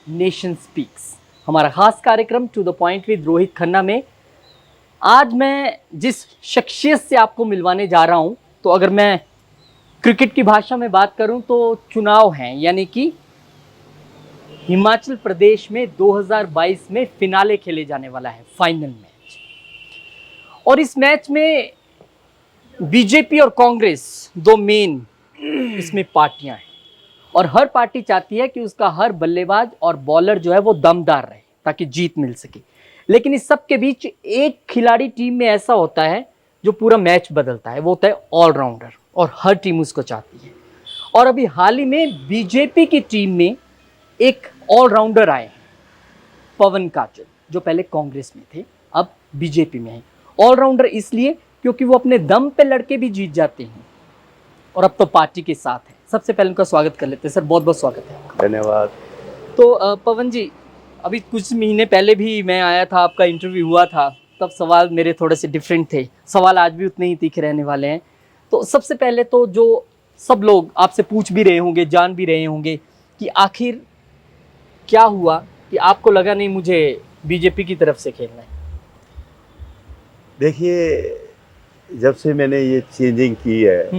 नेशन स्पीक्स। हमारा खास कार्यक्रम to the point with Rohit Khanna में आज मैं जिस शख्सियत से आपको मिलवाने जा रहा हूं, तो अगर मैं क्रिकेट की भाषा में बात करूं तो चुनाव हैं, यानी कि हिमाचल प्रदेश में 2022 में फिनाले खेले जाने वाला है, फाइनल मैच। और इस मैच में बीजेपी और कांग्रेस 2 मेन इसमें पार्टियां हैं और हर पार्टी चाहती है कि उसका हर बल्लेबाज और बॉलर जो है वो दमदार रहे ताकि जीत मिल सके। लेकिन इस सब के बीच एक खिलाड़ी टीम में ऐसा होता है जो पूरा मैच बदलता है, वो होता है ऑलराउंडर, और हर टीम उसको चाहती है। और अभी हाल ही में बीजेपी की टीम में एक ऑलराउंडर आए हैं, पवन काजल, जो पहले कांग्रेस में थे अब बीजेपी में है। ऑलराउंडर इसलिए क्योंकि वो अपने दम पे लड़के भी जीत जाते हैं और अब तो पार्टी के साथ है। सबसे पहले उनका स्वागत कर लेते हैं। सर, बहुत बहुत स्वागत है। धन्यवाद। तो पवन जी, अभी कुछ महीने पहले भी मैं आया था, आपका इंटरव्यू हुआ था, तब सवाल मेरे थोड़े से डिफरेंट थे। सवाल आज भी उतने ही तीखे रहने वाले हैं। तो सबसे पहले तो जो सब लोग आपसे पूछ भी रहे होंगे, जान भी रहे होंगे कि आखिर क्या हुआ कि आपको लगा नहीं मुझे बीजेपी की तरफ से खेलना है। देखिए, जब से मैंने ये चेंजिंग की है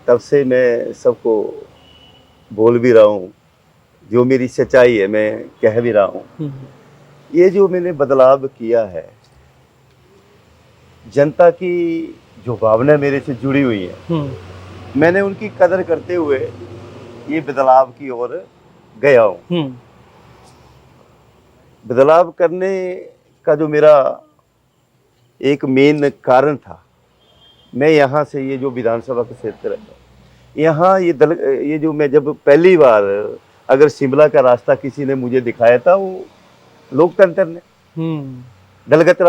तब से मैं सबको बोल भी रहा हूँ, जो मेरी सच्चाई है मैं कह भी रहा हूँ। ये जो मैंने बदलाव किया है, जनता की जो भावना मेरे से जुड़ी हुई है, मैंने उनकी कदर करते हुए ये बदलाव की ओर गया हूँ। बदलाव करने का जो मेरा एक मेन कारण था, मैं यहाँ से ये जो विधानसभा का क्षेत्र है, यहाँ ये जो मैं जब पहली बार अगर शिमला का रास्ता किसी ने मुझे दिखाया था, वो लोकतंत्र ने, दलगत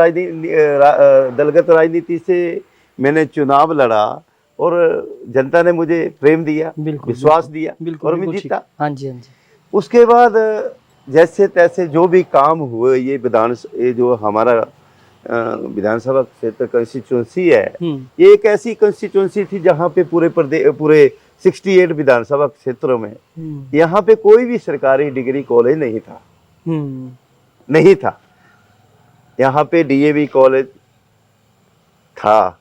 राजनीति से मैंने चुनाव लड़ा और जनता ने मुझे प्रेम दिया, विश्वास दिया और मैं जीता। हाँ जी, हाँ जी। उसके बाद जैसे तैसे जो भी काम हुए, ये जो हमारा विधानसभा क्षेत्र कंस्टिट्यूंसी है, ये एक ऐसी कंस्टिट्यूंसी थी जहाँ पे पूरे 68 विधानसभा क्षेत्रों में यहाँ पे कोई भी सरकारी डिग्री कॉलेज नहीं था। नहीं था। यहाँ पे डीएवी कॉलेज था,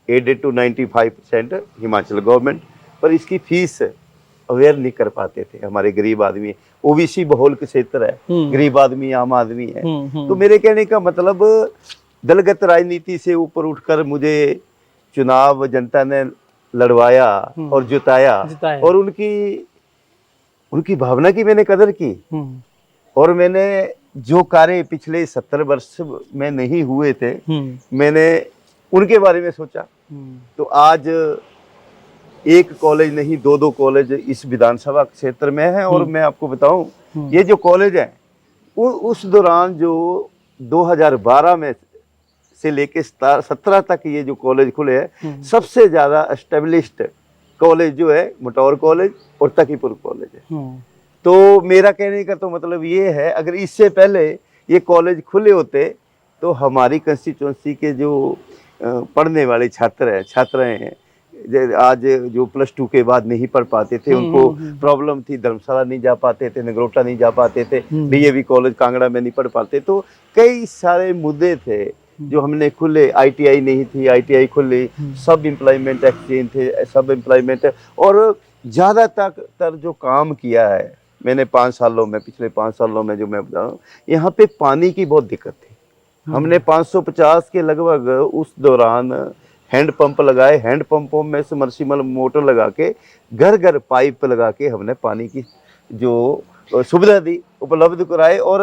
एडेड टू 95% हिमाचल गवर्नमेंट, पर इसकी फीस अवेयर नहीं कर पाते थे हमारे गरीब आदमी। ओबीसी बहुल क्षेत्र है, गरीब आदमी, आम आदमी है। तो मेरे कहने का मतलब, दलगत राजनीति से ऊपर उठकर मुझे चुनाव जनता ने लड़वाया और जिताया और उनकी भावना की मैंने कदर की। और मैंने जो कार्य पिछले 70 वर्ष में नहीं हुए थे, मैंने उनके बारे में सोचा। तो आज एक कॉलेज नहीं, 2 कॉलेज इस विधानसभा क्षेत्र में है। और मैं आपको बताऊं, ये जो कॉलेज है, उस दौरान जो 2012 में से लेके 17 तक ये जो कॉलेज खुले हैं, सबसे ज्यादा एस्टेब्लिश्ड कॉलेज जो है मटौर कॉलेज और तकीपुर कॉलेज है। तो मेरा कहने का तो मतलब ये है, अगर इससे पहले ये कॉलेज खुले होते तो हमारी कंस्टिट्यूंसी के जो पढ़ने वाले छात्राएं हैं, आज जो +2 के बाद नहीं पढ़ पाते थे, उनको प्रॉब्लम थी, धर्मशाला नहीं जा पाते थे, नगरोटा नहीं जा पाते थे, डीएवी कॉलेज कांगड़ा में नहीं पढ़ पाते। तो कई सारे मुद्दे थे जो हमने खुले। आईटीआई नहीं थी, आईटीआई खुली, सब एम्प्लॉयमेंट एक्सचेंज थे, सब एम्प्लॉयमेंट। और ज़्यादातर जो काम किया है मैंने 5 सालों में, पिछले 5 सालों में जो मैं बताऊँ, यहाँ पे पानी की बहुत दिक्कत थी। हमने 550 के लगभग उस दौरान हैंड पंप लगाए, हैंड पंपों में सबमर्सिबल मोटर लगा के, घर घर पाइप लगा के हमने पानी की जो सुविधा दी, उपलब्ध कराए और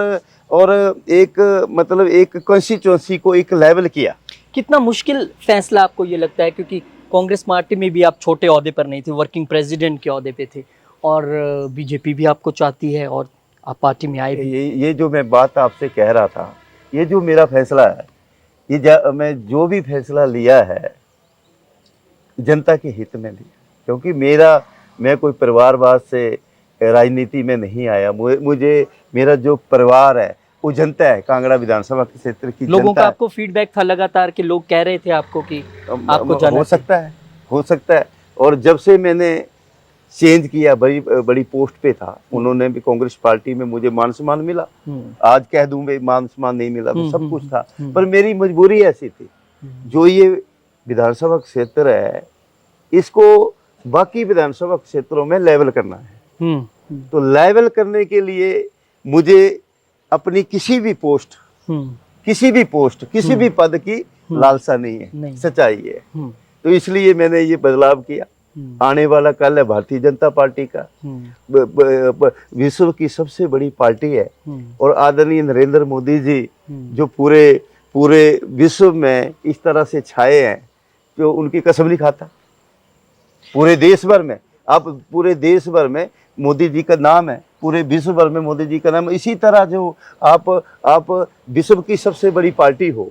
एक मतलब एक कंस्टिट्यूंसी को एक लेवल किया। कितना मुश्किल फैसला आपको ये लगता है, क्योंकि कांग्रेस पार्टी में भी आप छोटे ओहदे पर नहीं थे, वर्किंग प्रेसिडेंट के ओहदे पे थे, और बीजेपी भी आपको चाहती है और आप पार्टी में आए भी। ये जो मैं बात आपसे कह रहा था, ये जो मेरा फैसला है, मैं जो भी फैसला लिया है जनता के हित में लिया, क्योंकि मैं कोई परिवारवाद से राजनीति में नहीं आया। मुझे मेरा जो परिवार है वो जनता है, कांगड़ा विधानसभा के क्षेत्र की लोगों जनता का है। आपको फीडबैक था लगातार कि लोग कह रहे थे आपको कि आपको जाना हो सकता है। और जब से मैंने चेंज किया, बड़ी बड़ी पोस्ट पे था, उन्होंने भी कांग्रेस पार्टी में मुझे मान सम्मान मिला। आज कह दूं भाई मान सम्मान नहीं मिला, सब कुछ था, पर मेरी मजबूरी ऐसी थी। जो ये विधानसभा क्षेत्र है, इसको बाकी विधानसभा क्षेत्रों में लेवल करना है। तो लेवल करने के लिए मुझे अपनी किसी भी पोस्ट, किसी भी पद की लालसा नहीं है, सच्चाई है। तो इसलिए मैंने ये बदलाव किया। आने वाला कल है भारतीय जनता पार्टी का, विश्व की सबसे बड़ी पार्टी है, और आदरणीय नरेंद्र मोदी जी जो पूरे विश्व में इस तरह से छाए हैं, जो उनकी कसम नहीं खाता। पूरे देश भर में, आप पूरे देश भर में मोदी जी का नाम है, पूरे विश्व भर में मोदी जी का नाम है। इसी तरह जो आप विश्व की सबसे बड़ी पार्टी हो,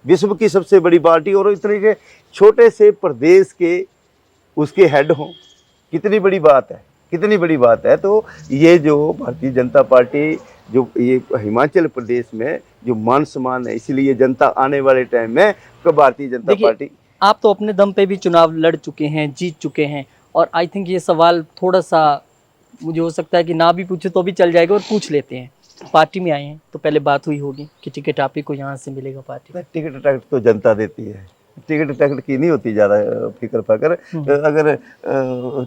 विश्व की सबसे बड़ी पार्टी, और इतने के छोटे से प्रदेश के उसके हेड हो, कितनी बड़ी बात है, कितनी बड़ी बात है। तो ये जो भारतीय जनता पार्टी, जो ये हिमाचल प्रदेश में जो मान सम्मान है, इसलिए जनता आने वाले टाइम में भारतीय जनता पार्टी। आप तो अपने दम पे भी चुनाव लड़ चुके हैं, जीत चुके हैं, और आई थिंक ये सवाल थोड़ा सा मुझे हो सकता है कि ना भी पूछे तो भी चल जाएगा, और पूछ लेते हैं। पार्टी में आए हैं तो पहले बात हुई होगी कि टिकट आप ही को यहाँ से मिलेगा पार्टी। टिकट तो जनता देती है, टिकट की नहीं होती ज़्यादा फिक्र फाकर। अगर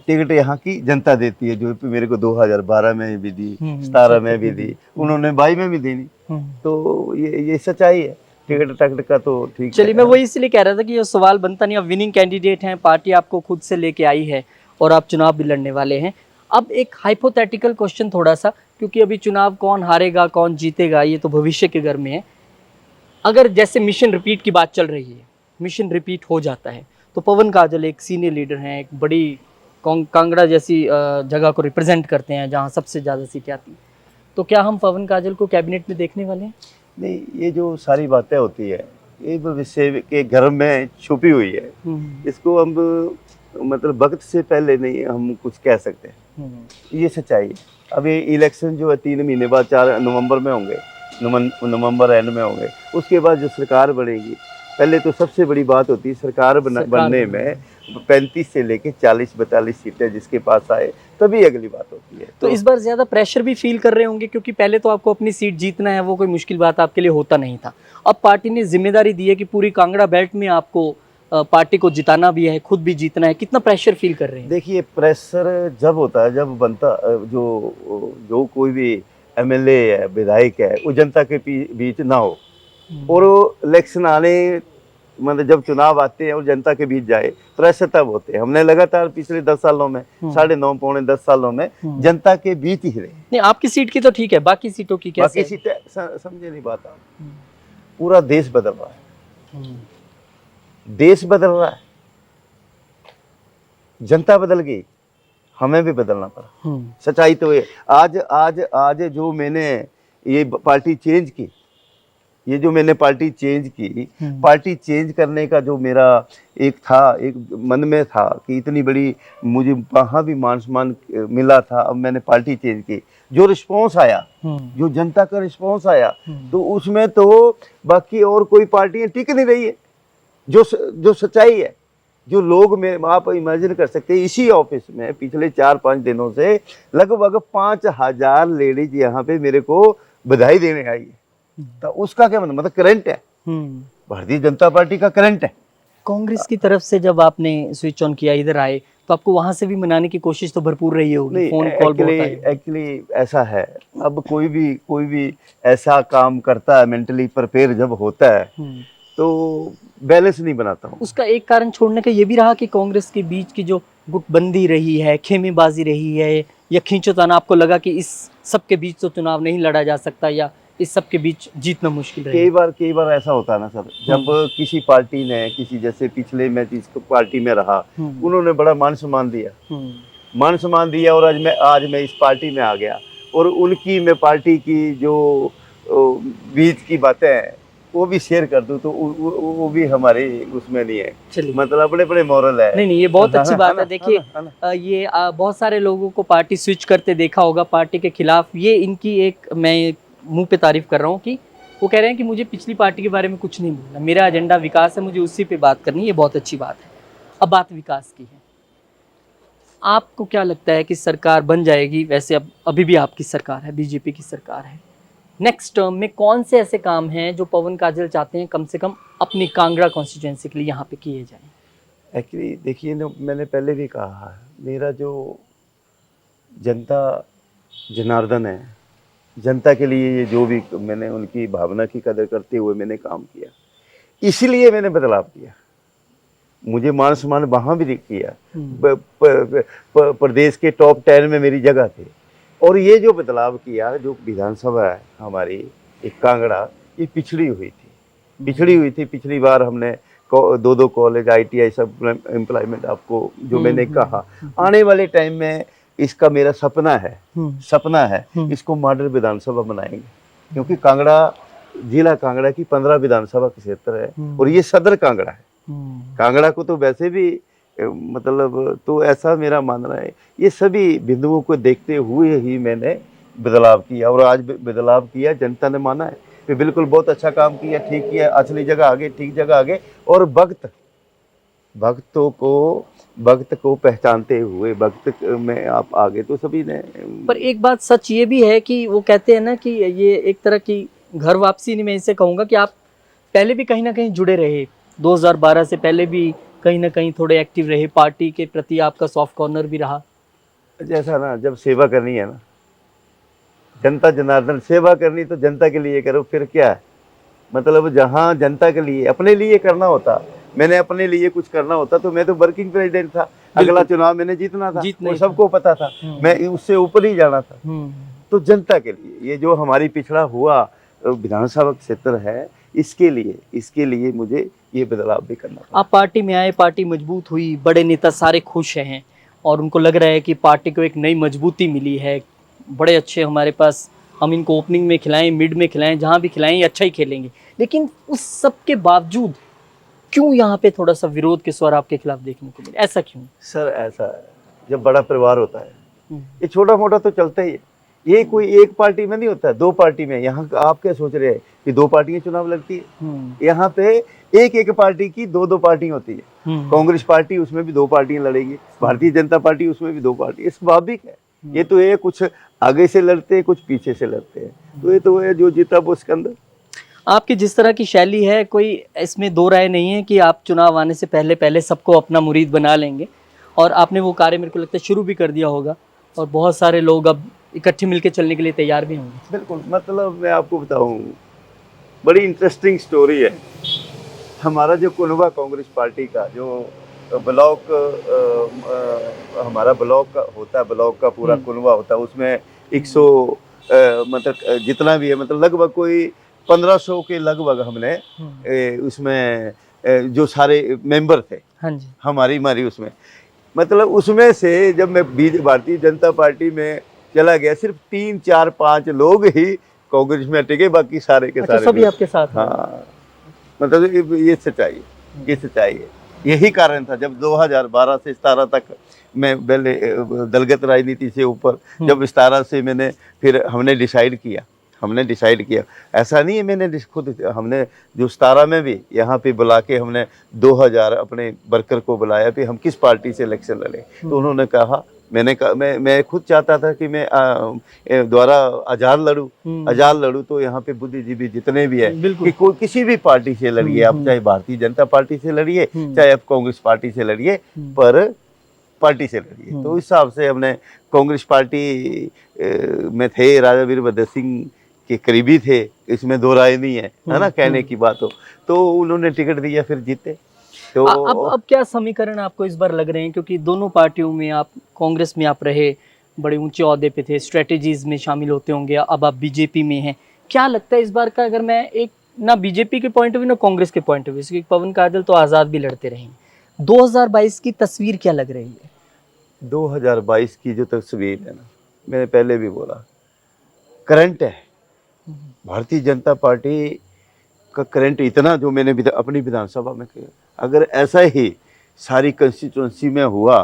टिकट यहाँ की जनता देती है, जो मेरे को 2012 में भी दी, 17 में भी दी, उन्होंने 22 में भी दी नहीं। तो ये सच्चाई है, टिकट का तो ठीक। चलिए, मैं वही इसलिए कह रहा था कि ये सवाल बनता नहीं। आप विनिंग कैंडिडेट हैं, पार्टी आपको खुद से लेके आई है, और आप चुनाव भी लड़ने वाले हैं। अब एक हाइपोथेटिकल क्वेश्चन थोड़ा सा, क्योंकि अभी चुनाव कौन हारेगा कौन जीतेगा ये तो भविष्य के घर में है। अगर जैसे मिशन रिपीट की बात चल रही है, मिशन रिपीट हो जाता है, तो पवन काजल एक सीनियर लीडर हैं, एक बड़ी कांगड़ा जैसी जगह को रिप्रेजेंट करते हैं जहां सबसे ज़्यादा सीटें आती हैं, तो क्या हम पवन काजल को कैबिनेट में देखने वाले हैं? नहीं, ये जो सारी बातें होती है, ये भविष्य के घर में छुपी हुई है। इसको हम मतलब वक्त से पहले नहीं हम कुछ कह सकते, ये सच्चाई है। अब ये इलेक्शन जो है 3 महीने बाद 4 नवंबर में होंगे, नवंबर एंड में होंगे। उसके बाद जो सरकार बनेगी, पहले तो सबसे बड़ी बात होती है सरकार बनने में 35 से लेके 40-42 सीटें जिसके पास आए, तभी अगली बात होती है। तो इस बार ज़्यादा प्रेशर भी फील कर रहे होंगे, क्योंकि पहले तो आपको अपनी सीट जीतना है, वो कोई मुश्किल बात आपके लिए होता नहीं था। अब पार्टी ने जिम्मेदारी दी है कि पूरी कांगड़ा बेल्ट में आपको पार्टी को जिताना भी है, खुद भी जीतना है। कितना प्रेशर फील कर रहे हैं? देखिए, प्रेशर जब होता है, जब बनता, जो कोई भी एमएलए है, विधायक है, वो जनता के बीच ना हो, और इलेक्शन आने मतलब जब चुनाव आते हैं और जनता के बीच जाए, प्रेशर तब होते हैं। हमने लगातार पिछले 10 सालों में, 9.5 पौने 10 सालों में जनता के बीच ही रहे। नहीं, आपकी सीट की तो ठीक है, बाकी सीटों की कैसे? बाकी सीटें समझे नहीं बात आप। पूरा देश बदल रहा है, देश बदल रहा है, जनता बदल गई, हमें भी बदलना पड़ा। सच्चाई तो ये आज जो मैंने ये पार्टी चेंज की, ये जो मैंने पार्टी चेंज की, पार्टी चेंज करने का जो मेरा एक मन में था कि इतनी बड़ी मुझे वहाँ भी मान सम्मान मिला था, अब मैंने पार्टी चेंज की, जो रिस्पॉन्स आया, जो जनता का रिस्पॉन्स आया, तो उसमें तो बाकी और कोई पार्टियां टिक नहीं रही है। जो सच्चाई है, जो लोग में आप इमेजिन कर सकते हैं, इसी ऑफिस में पिछले 4-5 दिनों से लगभग 5000 लेडीज यहाँ पे मेरे को बधाई देने आई है। तो उसका क्या मतलब करंट है, भारतीय जनता पार्टी का करंट है। कांग्रेस की तरफ से जब आपने स्विच ऑन किया, इधर आए, तो आपको वहां से भी मनाने की कोशिश तो भरपूर रही होगी, फोन कॉल बहुत आए। एक्चुअली ऐसा है, अब कोई भी ऐसा काम करता है, मेंटली प्रिपेयर जब होता है तो बैलेंस नहीं बनाता हूँ। उसका एक कारण छोड़ने का ये भी रहा कि कांग्रेस के बीच की जो गुटबंदी रही है, खेमेबाजी रही है, या खींचोताना, आपको लगा कि इस सब के बीच तो चुनाव नहीं लड़ा जा सकता, या इस सब के बीच जीतना मुश्किल रही? कई बार ऐसा होता है ना सर, जब किसी पार्टी ने किसी, जैसे पिछले मैं जिस पार्टी में रहा, उन्होंने बड़ा मान सम्मान दिया और आज मैं इस पार्टी में आ गया, और उनकी मैं पार्टी की जो बीच की बातें हैं वो भी शेयर कर दूं तो वो भी हमारे उसमें नहीं है। चलिए, मतलब बड़े बड़े मॉरल है। नहीं ये बहुत अच्छी बात है। देखिए ना? ये बहुत सारे लोगों को पार्टी स्विच करते देखा होगा पार्टी के खिलाफ। ये इनकी एक, मैं मुंह पे तारीफ कर रहा हूँ कि वो कह रहे हैं कि मुझे पिछली पार्टी के बारे में कुछ नहीं बोलना, मेरा एजेंडा विकास है, मुझे उसी पे बात करनी है। ये बहुत अच्छी बात है। अब बात विकास की है, आपको क्या लगता है कि सरकार बन जाएगी, वैसे अब अभी भी आपकी सरकार है, बीजेपी की सरकार है, नेक्स्ट टर्म में कौन से ऐसे काम हैं जो पवन काजल चाहते हैं कम से कम अपनी कांगड़ा कॉन्स्टिट्यूएंसी के लिए यहाँ पे किए जाएं? एक्चुअली देखिए ना, मैंने पहले भी कहा, मेरा जो जनता जनार्दन है, जनता के लिए ये जो भी मैंने उनकी भावना की कदर करते हुए मैंने काम किया, इसीलिए मैंने बदलाव किया। मुझे मान सम्मान वहाँ भी किया, प्रदेश के टॉप 10 में मेरी जगह थी, और ये जो बदलाव किया, जो विधानसभा है हमारी एक कांगड़ा, ये पिछड़ी हुई थी। पिछली बार हमने 2 कॉलेज, ITI सब एम्प्लॉयमेंट, आपको जो मैंने कहा, आने वाले टाइम में इसका मेरा सपना है इसको मॉडल विधानसभा बनाएंगे, क्योंकि कांगड़ा जिला, कांगड़ा की 15 विधानसभा क्षेत्र है और ये सदर कांगड़ा है। कांगड़ा को तो वैसे भी मतलब, तो ऐसा मेरा मानना है, ये सभी बिंदुओं को देखते हुए ही मैंने बदलाव किया, और आज बदलाव किया, जनता ने माना है कि बिल्कुल बहुत अच्छा काम किया, ठीक किया, असली जगह आगे, ठीक जगह आगे, और वक्त को पहचानते हुए वक्त में आप आगे, तो सभी ने। पर एक बात सच ये भी है कि वो कहते हैं ना कि ये एक तरह की घर वापसी नहीं, मैं इसे कहूँगा कि आप पहले भी कहीं ना कहीं जुड़े रहे, 2012 से पहले भी कहीं ना कहीं थोड़े एक्टिव रहे, पार्टी के प्रति आपका सॉफ्ट कॉर्नर भी रहा। जैसा ना, जब सेवा करनी है ना, जनता जनार्दन, सेवा करनी तो जनता के लिए करो, फिर क्या है, मतलब जहाँ जनता के लिए, अपने लिए करना होता, मैंने अपने लिए कुछ करना होता तो मैं तो वर्किंग प्रेसिडेंट था, अगला चुनाव मैंने जीतना था, वो सबको पता था, मैं उससे ऊपर ही जाना था। तो जनता के लिए ये जो हमारी पिछड़ा हुआ विधानसभा क्षेत्र है, इसके लिए मुझे ये बदलाव भी करना पड़ा। आप पार्टी में आए, पार्टी मजबूत हुई, बड़े नेता सारे खुश हैं और उनको लग रहा है कि पार्टी को एक नई मजबूती मिली है, बड़े अच्छे हमारे पास, हम इनको ओपनिंग में खिलाएं, मिड में खिलाएं, जहां भी खिलाएं ये अच्छा ही खेलेंगे। लेकिन उस सब के बावजूद क्यों यहाँ पे थोड़ा सा विरोध के स्वर आपके खिलाफ देखने को मिले, ऐसा क्यों? सर ऐसा है, जब बड़ा परिवार होता है, ये छोटा मोटा तो चलता ही है, ये कोई एक पार्टी में नहीं होता है, 2 पार्टी में। यहाँ आप क्या सोच रहे हैं कि 2 पार्टियां चुनाव लड़ती है? यहाँ पे एक पार्टी की 2 पार्टियां होती है। कांग्रेस पार्टी, उसमें भी 2 पार्टियां लड़ेगी, भारतीय जनता पार्टी, उसमें भी 2 पार्टी, स्वाभाविक है। ये तो ये कुछ आगे से लड़ते हैं, कुछ पीछे से लड़ते हैं, तो ये तो है जो जीता वो उसके अंदर। आपकी जिस तरह की शैली है, कोई इसमें 2 राय नहीं है कि आप चुनाव आने से पहले सबको अपना मुरीद बना लेंगे, और आपने वो कार्य मेरे को लगता है शुरू भी कर दिया होगा, और बहुत सारे लोग अब इकट्ठे मिलकर चलने के लिए तैयार भी होंगे। बिल्कुल, मतलब मैं आपको बताऊं, बड़ी इंटरेस्टिंग स्टोरी है। हमारा जो कुनवा कांग्रेस पार्टी का जो ब्लॉक, हमारा ब्लॉक होता है, ब्लॉक का पूरा कुनवा होता है, उसमें 100 मतलब जितना भी है, मतलब लगभग कोई 1500 के लगभग हमने उसमें जो सारे मेंबर थे, हाँ जी, हमारी उसमें, मतलब उसमें से जब मैं भारतीय जनता पार्टी में चला गया, सिर्फ 3, 4, 5 लोग ही कांग्रेस में टिके, बाकी सारे के सारे सभी आपके साथ। हाँ, मतलब ये सच्चाई है। यही कारण था जब 2012 से 17 तक मैं पहले दलगत राजनीति से ऊपर, जब 17 से मैंने, फिर हमने डिसाइड किया, ऐसा नहीं है मैंने खुद, हमने जो 17 में भी यहाँ पे बुला के हमने 2000 अपने वर्कर को बुलाया कि हम किस पार्टी से इलेक्शन लड़े, तो उन्होंने कहा, मैंने कहा मैं खुद चाहता था कि मैं द्वारा आजाद लड़ूं, तो यहाँ पे बुद्धिजीवी जितने भी है कि कोई किसी भी पार्टी से लड़िए, आप चाहे भारतीय जनता पार्टी से लड़िए, चाहे आप कांग्रेस पार्टी से लड़िए, पर पार्टी से लड़िए। तो इस हिसाब से हमने कांग्रेस पार्टी में थे, राजा वीरभद्र सिंह के करीबी थे, इसमें 2 राय नहीं है ना, कहने की बात हो, तो उन्होंने टिकट दिया, फिर जीते। तो अब क्या समीकरण आपको इस बार लग रहे हैं, क्योंकि दोनों पार्टियों में आप, कांग्रेस में आप रहे, बड़े ऊंचे ओहदे पे थे, स्ट्रेटेजीज में शामिल होते होंगे, अब आप बीजेपी में हैं, क्या लगता है इस बार का, अगर मैं एक ना बीजेपी के पॉइंट ऑफ व्यू ना कांग्रेस के पॉइंट ऑफ व्यू, क्योंकि पवन काजल तो आजाद भी लड़ते रहे, 2022 की तस्वीर क्या लग रही है? 2022 की जो तस्वीर है ना, मैंने पहले भी बोला, करंट है। भारतीय जनता पार्टी का करंट इतना, जो मैंने अपनी विधानसभा में किया, अगर ऐसा ही सारी कंस्टिट्यूंसी में हुआ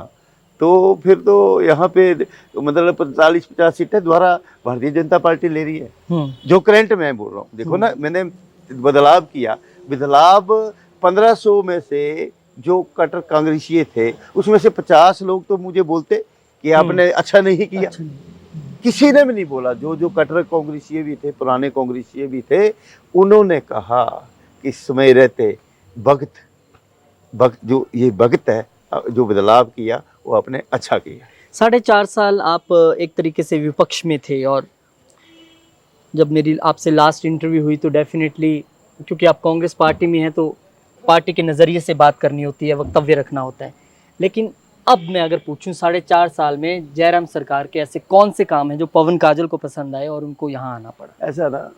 तो फिर तो यहाँ पे मतलब 45-50 सीटें द्वारा भारतीय जनता पार्टी ले रही है। जो करंट मैं बोल रहा हूँ, देखो ना, मैंने बदलाव किया, बदलाव 1500 में से जो कट्टर कांग्रेसी थे उसमें से 50 लोग तो मुझे बोलते कि आपने अच्छा नहीं किया। किसी ने भी नहीं बोला। जो जो कट्टर कांग्रेसी भी थे, पुराने कांग्रेसी भी थे, उन्होंने कहा कि समय रहते वक्त जो ये वक्त है, जो बदलाव किया वो आपने अच्छा किया। 4.5 साल आप एक तरीके से विपक्ष में थे, और जब मेरी आपसे लास्ट इंटरव्यू हुई तो डेफिनेटली, क्योंकि आप कांग्रेस पार्टी में हैं तो पार्टी के नज़रिए से बात करनी होती है, वक्तव्य रखना होता है। लेकिन अब मैं अगर पूछूं 4.5 साल में जयराम सरकार के ऐसे कौन से काम हैं जो पवन काजल को पसंद आए और उनको यहाँ आना पड़ा? ऐसा ना,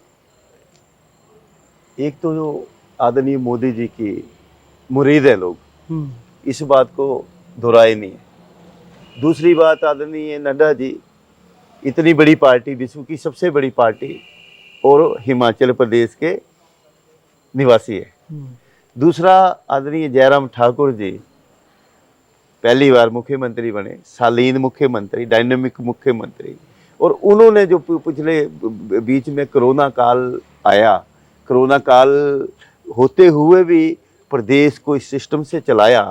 एक तो जो आदरणीय मोदी जी की मुरीद है लोग, इस बात को दोहराए नहीं है। दूसरी बात, आदरणीय नड्डा जी इतनी बड़ी पार्टी, विश्व की सबसे बड़ी पार्टी, और हिमाचल प्रदेश के निवासी है। दूसरा, आदरणीय जयराम ठाकुर जी पहली बार मुख्यमंत्री बने, शालीन मुख्यमंत्री, डायनामिक मुख्यमंत्री, और उन्होंने जो पिछले बीच में कोरोना काल आया, कोरोना काल होते हुए भी प्रदेश को इस सिस्टम से चलाया,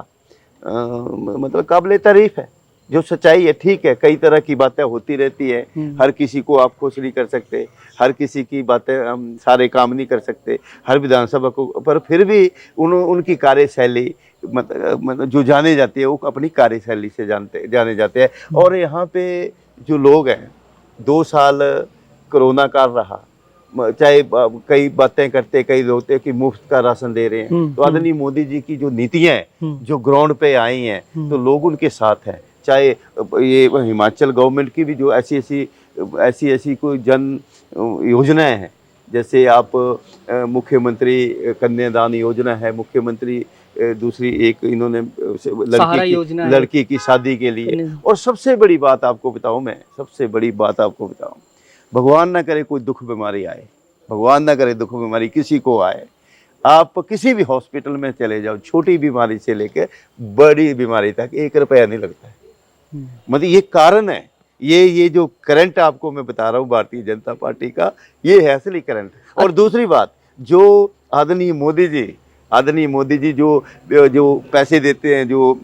मतलब काबिले तारीफ है। जो सच्चाई है, ठीक है, कई तरह की बातें होती रहती है, हर किसी को आप खुश नहीं कर सकते, हर किसी की बातें हम सारे काम नहीं कर सकते, हर विधानसभा को, पर फिर भी उनकी कार्यशैली मतलब जो जाने जाती है वो अपनी कार्यशैली से जाने जाते हैं। और यहाँ पे जो लोग हैं, 2 साल कोरोना काल रहा, चाहे कई बातें करते, कई होते कि मुफ्त का राशन दे रहे हैं, तो आदरणीय मोदी जी की जो नीतियां हैं जो ग्राउंड पे आई हैं, तो लोग उनके साथ हैं। चाहे ये हिमाचल गवर्नमेंट की भी जो ऐसी कोई जन योजनाएं हैं, जैसे आप मुख्यमंत्री कन्यादान योजना है, मुख्यमंत्री दूसरी एक इन्होंने लड़की की शादी के लिए। और सबसे बड़ी बात आपको बताऊं, मैं सबसे बड़ी बात आपको बताऊं, भगवान ना करे कोई दुख बीमारी आए, भगवान ना करे दुख बीमारी किसी को आए, आप किसी भी हॉस्पिटल में चले जाओ, छोटी बीमारी से लेकर बड़ी बीमारी तक 1 रुपया नहीं लगता है। मतलब ये कारण है, ये जो करंट आपको मैं बता रहा हूँ भारतीय जनता पार्टी का, ये है असली करंट। और दूसरी बात, जो आदरणीय मोदी जी जो पैसे देते हैं, जो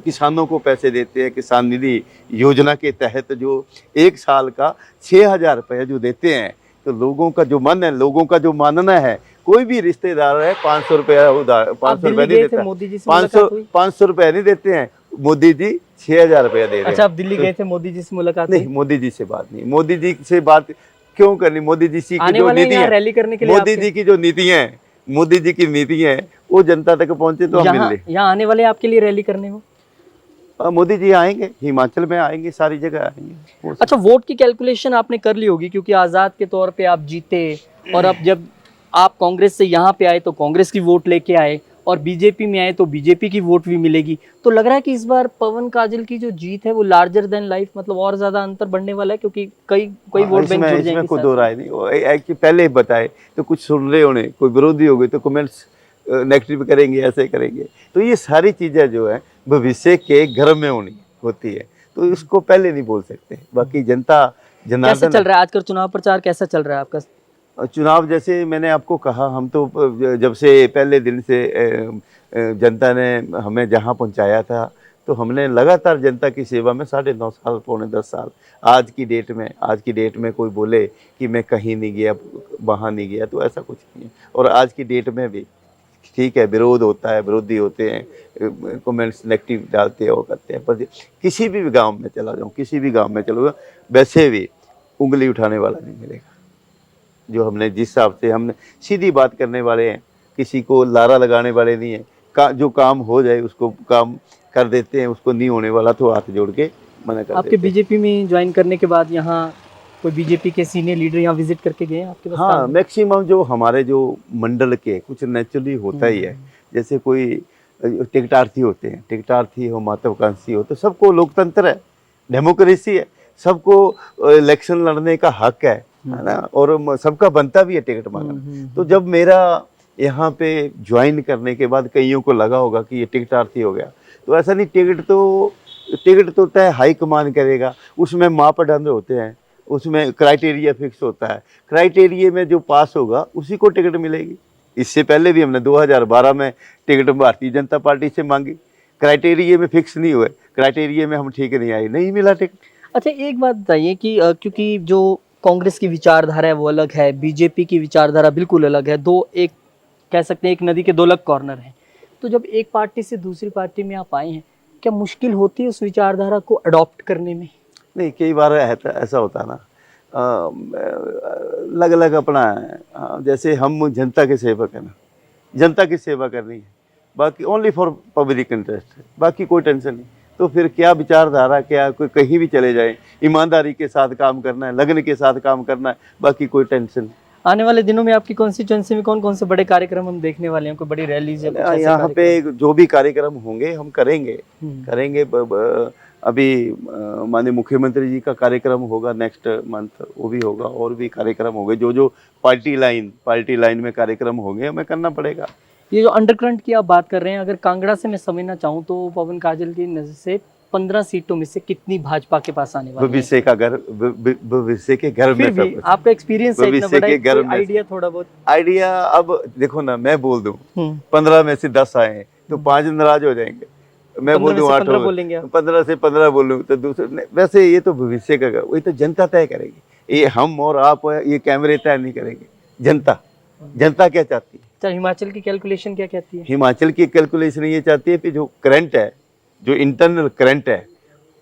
किसानों को पैसे देते हैं, किसान निधि योजना के तहत जो 1 साल का 6,000 रुपये जो देते हैं, तो लोगों का जो मन है, लोगों का जो मानना है, कोई भी रिश्तेदार है 500 रुपया उधार, 500 रुपया नहीं देता, 500 रुपया नहीं देते हैं, मोदी जी 6,000 रुपया दे रहे हैं। अच्छा, आप दिल्ली गए थे, मोदी जी से मुलाकात नहीं, मोदी जी से बात नहीं, मोदी जी से बात क्यों करनी, मोदी जी की जो नीति है, रैली करने के लिए मोदी जी की जो नीतियां हैं, मोदी जी की नीतियां हैं, वो जनता तक पहुंचे तो हम मिल ले। यहाँ आने वाले आपके लिए रैली करने को? मोदी जी आएंगे, हिमाचल में आएंगे, सारी जगह आएंगे। अच्छा, वोट की कैलकुलेशन आपने कर ली होगी, क्योंकि आजाद के तौर पे आप जीते, और अब जब आप कांग्रेस से यहाँ पे आए तो कांग्रेस की वोट लेके आए, और बीजेपी में आए तो बीजेपी की वोट भी मिलेगी। तो लग रहा है कि इस बार पवन काजल की जो जीत है वो लार्जर देन लाइफ, मतलब और ज्यादा अंतर बढ़ने वाला है, क्योंकि कई वोट बैंक जुड़ जाएंगे। कोई दो राय नहीं, पहले बताए तो कुछ सुन रहे होने, कोई विरोधी हो गए तो कमेंट्स नेगेटिव करेंगे, ऐसे करेंगे, तो ये सारी चीजें जो है भविष्य के घर में होती है, तो इसको पहले नहीं बोल सकते। बाकी जनता जनार्दन। कैसा चल रहा है आजकल चुनाव प्रचार, कैसा चल रहा है आपका? चुनाव जैसे मैंने आपको कहा, हम तो जब से पहले दिन से जनता ने हमें जहां पहुंचाया था, तो हमने लगातार जनता की सेवा में 9.5 साल, पौने 10 साल। आज की डेट में कोई बोले कि मैं कहीं नहीं गया, वहाँ नहीं गया, तो ऐसा कुछ नहीं है। और आज की डेट में भी ठीक है, विरोध होता है, विरोधी होते हैं, कमेंट्स नेगेटिव डालते हैं, वो करते हैं, पर किसी भी गाँव में चला जाऊँ, किसी भी गाँव में चलो, वैसे भी उंगली उठाने वाला नहीं मिलेगा। जो हमने जिस हिसाब से हमने सीधी बात करने वाले हैं, किसी को लारा लगाने वाले नहीं है, जो काम हो जाए उसको काम कर देते हैं, उसको नहीं होने वाला तो हाथ जोड़ के मना कर देते हैं। आपके बीजेपी में ज्वाइन करने के बाद यहाँ कोई बीजेपी के सीनियर लीडर यहाँ विजिट करके गए हैं आपके पास? हाँ, मैक्सिमम जो हमारे जो मंडल के कुछ नेचुरली होता ही है, जैसे कोई टिकटार्थी होते हैं, टिकटार्थी हो, महत्वाकांक्षी हो, तो सबको लोकतंत्र है, डेमोक्रेसी है, सबको इलेक्शन लड़ने का हक है ना, और सबका बनता भी है टिकट मांगना। तो जब मेरा यहाँ पे ज्वाइन करने के बाद कईयों को लगा होगा कि ये टिकटार्थी हो गया, तो ऐसा नहीं, टिकट तो तय हाई कमान करेगा, उसमें मापदंड होते हैं, उसमें क्राइटेरिया फिक्स होता है, क्राइटेरिया में जो पास होगा उसी को टिकट मिलेगी। इससे पहले भी हमने 2012 में टिकट भारतीय जनता पार्टी से मांगी, क्राइटेरिया में फिक्स नहीं हुए, क्राइटेरिया में हम ठीक नहीं आए, नहीं मिला टिकट। अच्छा, एक बात बताइए कि क्योंकि जो कांग्रेस की विचारधारा है वो अलग है, बीजेपी की विचारधारा बिल्कुल अलग है, दो एक कह सकते हैं एक नदी के दो अलग कॉर्नर हैं। तो जब एक पार्टी से दूसरी पार्टी में आप आए हैं, क्या मुश्किल होती है उस विचारधारा को अडॉप्ट करने में? नहीं, कई बार ऐसा होता है ना, अलग अलग अपना है, जैसे हम जनता के सेवक है ना, जनता की सेवा करनी है, बाकी ओनली फॉर पब्लिक इंटरेस्ट है, बाकी कोई टेंशन नहीं। तो फिर क्या विचारधारा, क्या कोई कहीं भी चले जाए, ईमानदारी के साथ काम करना है, लगन के साथ काम करना है, बाकी कोई टेंशन नहीं। आने वाले दिनों में आपकी कॉन्स्टिट्यूएंसी में कौन कौन से बड़े कार्यक्रम हम देखने वाले हैं? कोई बड़ी रैलीज या कुछ ऐसे यहाँ पे कार्यक्रम? जो भी कार्यक्रम होंगे हम करेंगे। अभी माननीय मुख्यमंत्री जी का कार्यक्रम होगा नेक्स्ट मंथ, वो भी होगा, और भी कार्यक्रम होंगे, जो पार्टी लाइन में कार्यक्रम होंगे, हमें करना पड़ेगा। ये जो अंडरकरंट की आप बात कर रहे हैं, अगर कांगड़ा से मैं समझना चाहूँ तो पवन काजल की नजर से 15 सीटों में से कितनी भाजपा के पास आने वाली है? भविष्य के घर में फिर भी आपका एक्सपीरियंस है इतना बड़ा, कोई आइडिया थोड़ा बहुत? आइडिया, अब देखो ना, मैं बोल दूं 15 में से 10 आए हैं तो 5 नाराज हो जाएंगे, मैं बोल दूं 8 बोलेंगे, 15 से 15 बोलूं तो दूसरे, वैसे ये तो भविष्य का, वही तो जनता तय करेगी, ये हम और आप ये कैमरे तय नहीं करेंगे, जनता क्या चाहती है। अच्छा, हिमाचल की कैलकुलेशन क्या कहती है? हिमाचल की कैलकुलेशन ये चाहती है कि जो करंट है, जो इंटरनल करंट है,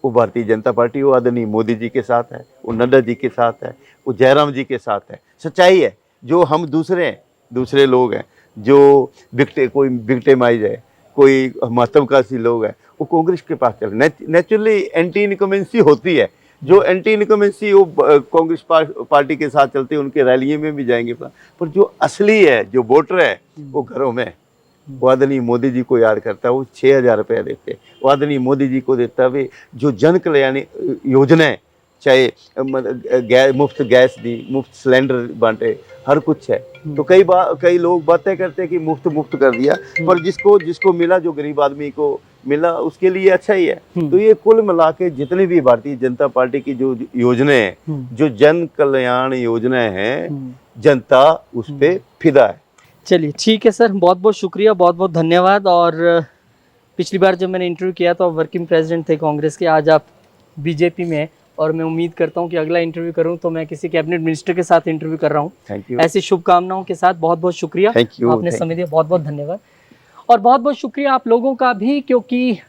वो भारतीय जनता पार्टी, वो आदरणीय मोदी जी के साथ है, वो नड्डा जी के साथ है, वो जयराम जी के साथ है। सच्चाई है, जो हम दूसरे लोग हैं, जो कोई विक्टिमाइज है, कोई महत्वाकांक्षी लोग हैं, वो कांग्रेस के पास चले। नेचुरली एंटी इनकमेंसी होती है, जो एंटी इनकमेंसी वो कांग्रेस पार्टी के साथ चलते हैं, उनके रैलियों में भी जाएंगे, पर जो असली है, जो वोटर है, वो घरों में, वो आदरणीय मोदी जी को याद करता है, वो 6,000 रुपया देते, वो आदरणीय मोदी जी को देता है, जो जन कल्याणी योजनाएं, चाहे मुफ्त गैस दी, मुफ्त सिलेंडर बांटे, हर कुछ है। तो कई लोग बातें करते हैं कि मुफ्त कर दिया, पर जिसको मिला, जो गरीब आदमी को मिला, उसके लिए अच्छा ही है। तो ये कुल मिला के जितनी भी भारतीय जनता पार्टी की जो योजनाएं हैं, जो जन कल्याण योजनाएं हैं, जनता उस पे फिदा है। चलिए ठीक है सर, बहुत बहुत शुक्रिया, बहुत बहुत धन्यवाद। और पिछली बार जब मैंने इंटरव्यू किया तो आप वर्किंग प्रेसिडेंट थे कांग्रेस के, आज आप बीजेपी में हैं, और मैं उम्मीद करता हूं कि अगला इंटरव्यू करूं तो मैं किसी कैबिनेट मिनिस्टर के साथ इंटरव्यू कर रहा हूं। Thank you. ऐसी शुभकामनाओं के साथ बहुत बहुत शुक्रिया, आपने समय दिया, बहुत बहुत धन्यवाद। और बहुत बहुत शुक्रिया आप लोगों का भी, क्योंकि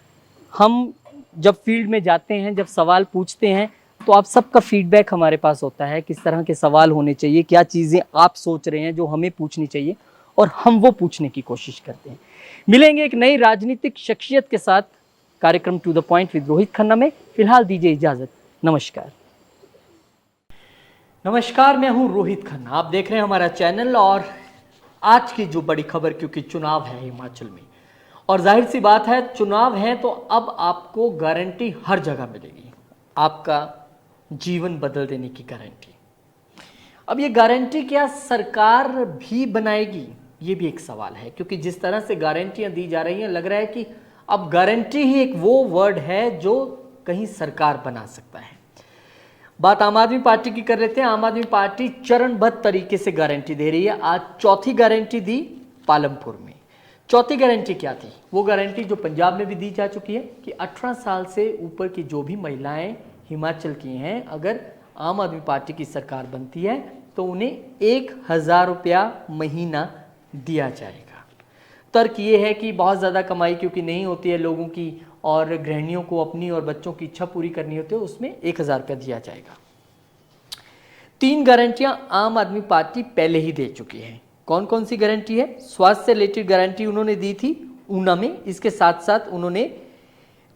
हम जब फील्ड में जाते हैं, जब सवाल पूछते हैं, तो आप सबका फीडबैक हमारे पास होता है, किस तरह के सवाल होने चाहिए, क्या चीज़ें आप सोच रहे हैं जो हमें पूछनी चाहिए, और हम वो पूछने की कोशिश करते हैं। मिलेंगे एक नई राजनीतिक शख्सियत के साथ कार्यक्रम to the point with Rohit Khanna में। फिलहाल दीजिए इजाजत, नमस्कार। नमस्कार, मैं हूं रोहित खन्ना, आप देख रहे हैं हमारा चैनल। और आज की जो बड़ी खबर, क्योंकि चुनाव है हिमाचल में, और जाहिर सी बात है चुनाव है तो अब आपको गारंटी हर जगह मिलेगी, आपका जीवन बदल देने की गारंटी। अब ये गारंटी क्या सरकार भी बनाएगी, ये भी एक सवाल है, क्योंकि जिस तरह से गारंटियां दी जा रही हैं, लग रहा है कि अब गारंटी ही एक वो वर्ड है जो कहीं सरकार बना सकता है। बात आम आदमी पार्टी की कर लेते हैं। आम आदमी पार्टी चरणबद्ध तरीके से गारंटी दे रही है। आज चौथी गारंटी दी पालमपुर में। चौथी गारंटी क्या थी? वो गारंटी जो पंजाब में भी दी जा चुकी है कि 18 साल से ऊपर की जो भी महिलाएं हिमाचल की हैं, अगर आम आदमी पार्टी की सरकार बनती है तो उन्हें 1,000 रुपया महीना दिया जाएगा। तर्क ये है कि बहुत ज़्यादा कमाई क्योंकि नहीं होती है लोगों की, और गृहिणियों को अपनी और बच्चों की इच्छा पूरी करनी होती है, उसमें 1,000 रुपया दिया जाएगा। 3 गारंटियां आम आदमी पार्टी पहले ही दे चुकी है। कौन कौन सी गारंटी है? स्वास्थ्य से रिलेटेड गारंटी उन्होंने दी थी ऊना में। इसके साथ साथ उन्होंने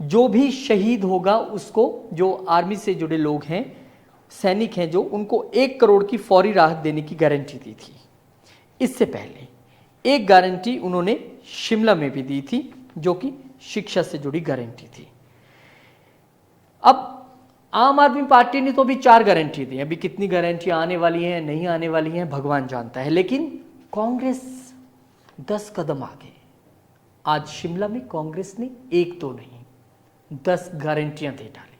जो भी शहीद होगा उसको, जो आर्मी से जुड़े लोग हैं, सैनिक हैं जो उनको 1 करोड़ की फौरी राहत देने की गारंटी दी थी। इससे पहले एक गारंटी उन्होंने शिमला में भी दी थी जो कि शिक्षा से जुड़ी गारंटी थी। अब आम आदमी पार्टी ने तो अभी 4 गारंटी दी, अभी कितनी गारंटी आने वाली हैं नहीं आने वाली हैं भगवान जानता है, लेकिन कांग्रेस 10 कदम आगे। आज शिमला में कांग्रेस ने 1-2 नहीं 10 गारंटियां दे डाली।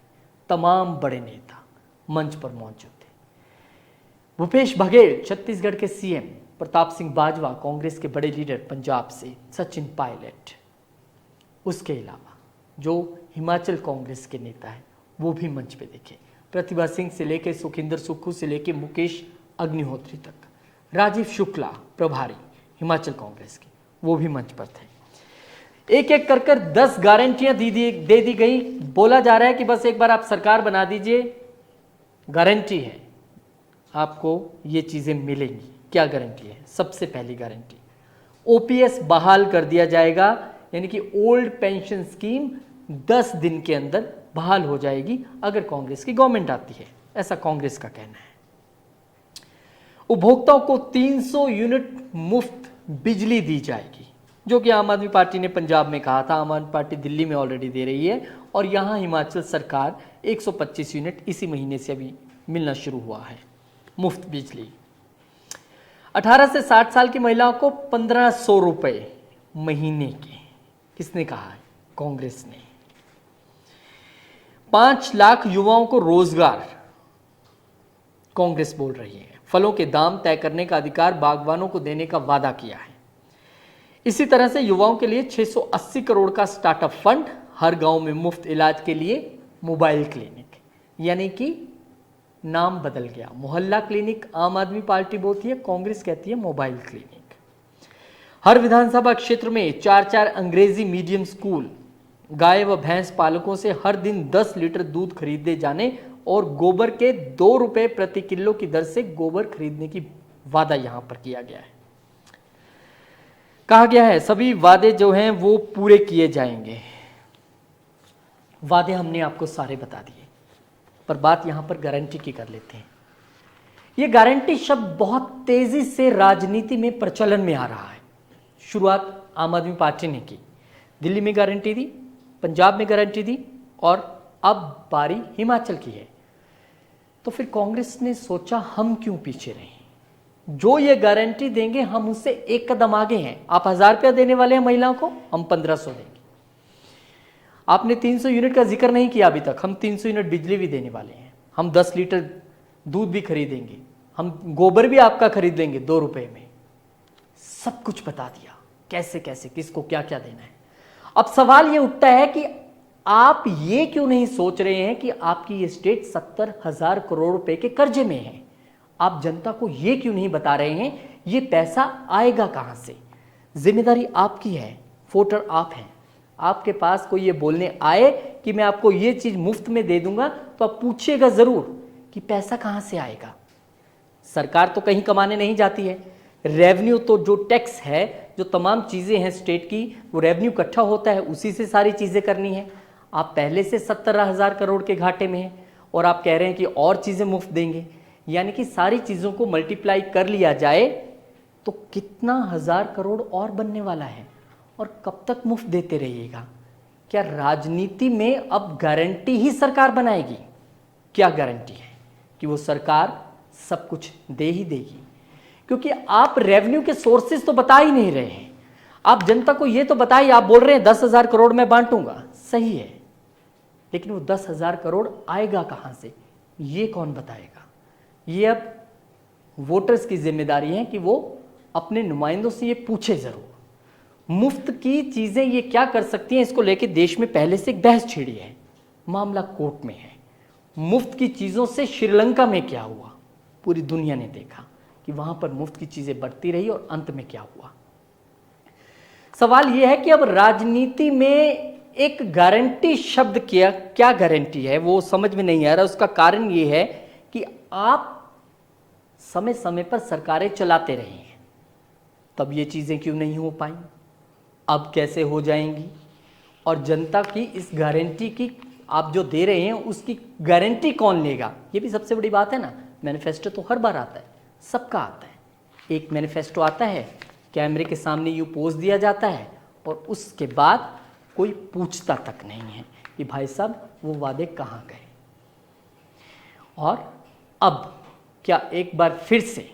तमाम बड़े नेता मंच पर मौजूद थे। भूपेश बघेल छत्तीसगढ़ के सीएम, प्रताप सिंह बाजवा कांग्रेस के बड़े लीडर पंजाब से, सचिन पायलट, उसके अलावा जो हिमाचल कांग्रेस के नेता हैं वो भी मंच पे दिखे। प्रतिभा सिंह से लेकर सुखिंदर सुक्खू से लेकर मुकेश अग्निहोत्री तक, राजीव शुक्ला प्रभारी हिमाचल कांग्रेस के, वो भी मंच पर थे। एक एक कर 10 गारंटियां दे दी गई। बोला जा रहा है कि बस एक बार आप सरकार बना दीजिए, गारंटी है आपको ये चीजें मिलेंगी। क्या गारंटी है? सबसे पहली गारंटी ओपीएस बहाल कर दिया जाएगा, यानी कि ओल्ड पेंशन स्कीम 10 दिन के अंदर बहाल हो जाएगी अगर कांग्रेस की गवर्नमेंट आती है, ऐसा कांग्रेस का कहना है। उपभोक्ताओं को 300 यूनिट मुफ्त बिजली दी जाएगी, जो कि आम आदमी पार्टी ने पंजाब में कहा था। आम आदमी पार्टी दिल्ली में ऑलरेडी दे रही है और यहां हिमाचल सरकार 125 यूनिट इसी महीने से अभी मिलना शुरू हुआ है मुफ्त बिजली। 18 से 60 साल की महिलाओं को 1500 रुपए महीने के। किसने कहा है? कांग्रेस ने। 5 लाख युवाओं को रोजगार, कांग्रेस बोल रही है। फलों के दाम तय करने का अधिकार बागवानों को देने का वादा किया है। इसी तरह से युवाओं के लिए 680 करोड़ का स्टार्टअप फंड, हर गांव में मुफ्त इलाज के लिए मोबाइल क्लिनिक, यानी कि नाम बदल गया। मोहल्ला क्लिनिक आम आदमी पार्टी बोलती है, कांग्रेस कहती है मोबाइल क्लिनिक। हर विधानसभा क्षेत्र में 4-4 अंग्रेजी मीडियम स्कूल। गाय व भैंस पालकों से हर दिन 10 लीटर दूध खरीदे जाने और गोबर के 2 रुपए प्रति किलो की दर से गोबर खरीदने की वादा यहां पर किया गया है। कहा गया है सभी वादे जो हैं वो पूरे किए जाएंगे। वादे हमने आपको सारे बता दिए, पर बात यहां पर गारंटी की कर लेते हैं। यह गारंटी शब्द बहुत तेजी से राजनीति में प्रचलन में आ रहा है। शुरुआत आम आदमी पार्टी ने की, दिल्ली में गारंटी दी, पंजाब में गारंटी दी और अब बारी हिमाचल की है। तो फिर कांग्रेस ने सोचा हम क्यों पीछे रहें, जो ये गारंटी देंगे हम उससे 1 कदम आगे हैं। आप 1000 रुपया देने वाले हैं महिलाओं को, हम 1500 देंगे। आपने 300 यूनिट का जिक्र नहीं किया अभी तक, हम 300 यूनिट बिजली भी देने वाले हैं। हम 10 लीटर दूध भी खरीदेंगे, हम गोबर भी आपका खरीद लेंगे 2 रुपए में। सब कुछ बता दिया, कैसे कैसे किसको क्या क्या देना है। अब सवाल ये उठता है कि आप ये क्यों नहीं सोच रहे हैं कि आपकी ये स्टेट 70,000 करोड़ रुपए के कर्जे में है। आप जनता को ये क्यों नहीं बता रहे हैं ये पैसा आएगा कहां से। जिम्मेदारी आपकी है, वोटर आप हैं। आपके पास कोई ये बोलने आए कि मैं आपको ये चीज मुफ्त में दे दूंगा तो आप पूछिएगा जरूर कि पैसा कहां से आएगा। सरकार तो कहीं कमाने नहीं जाती है। रेवेन्यू तो जो टैक्स है, जो तमाम चीजें हैं स्टेट की, वो रेवेन्यू इकट्ठा होता है, उसी से सारी चीजें करनी है। आप पहले से 70,000 करोड़ के घाटे में हैं और आप कह रहे हैं कि और चीजें मुफ्त देंगे, यानी कि सारी चीजों को मल्टीप्लाई कर लिया जाए तो कितना 1000 करोड़ और बनने वाला है। और कब तक मुफ्त देते रहिएगा? क्या राजनीति में अब गारंटी ही सरकार बनाएगी? क्या गारंटी है कि वो सरकार सब कुछ दे ही देगी? क्योंकि आप रेवेन्यू के सोर्सेज तो बता ही नहीं रहे हैं। आप जनता को ये तो बताइए, आप बोल रहे हैं 10,000 करोड़ मैं बांटूंगा, सही है, लेकिन वो 10,000 करोड़ आएगा कहां से, ये कौन बताएगा? ये अब वोटर्स की जिम्मेदारी है कि वो अपने नुमाइंदों से ये पूछे जरूर। मुफ्त की चीजें ये क्या कर सकती हैं, इसको लेके देश में पहले से एक बहस छिड़ी है, मामला कोर्ट में है। मुफ्त की चीजों से श्रीलंका में क्या हुआ, पूरी दुनिया ने देखा कि वहां पर मुफ्त की चीजें बढ़ती रही और अंत में क्या हुआ। सवाल यह है कि अब राजनीति में एक गारंटी शब्द क्या गारंटी है वो समझ में नहीं आ रहा। उसका कारण यह है कि आप समय समय पर सरकारें चलाते रहे हैं, तब ये चीजें क्यों नहीं हो पाई, अब कैसे हो जाएंगी। और जनता की इस गारंटी की आप जो दे रहे हैं उसकी गारंटी कौन लेगा, ये भी सबसे बड़ी बात है ना। मैनिफेस्टो तो हर बार आता है, सबका आता है। एक मैनिफेस्टो आता है, कैमरे के सामने यूँ पोज दिया जाता है और उसके बाद कोई पूछता तक नहीं है कि भाई साहब वो वादे कहाँ गए। और अब क्या एक बार फिर से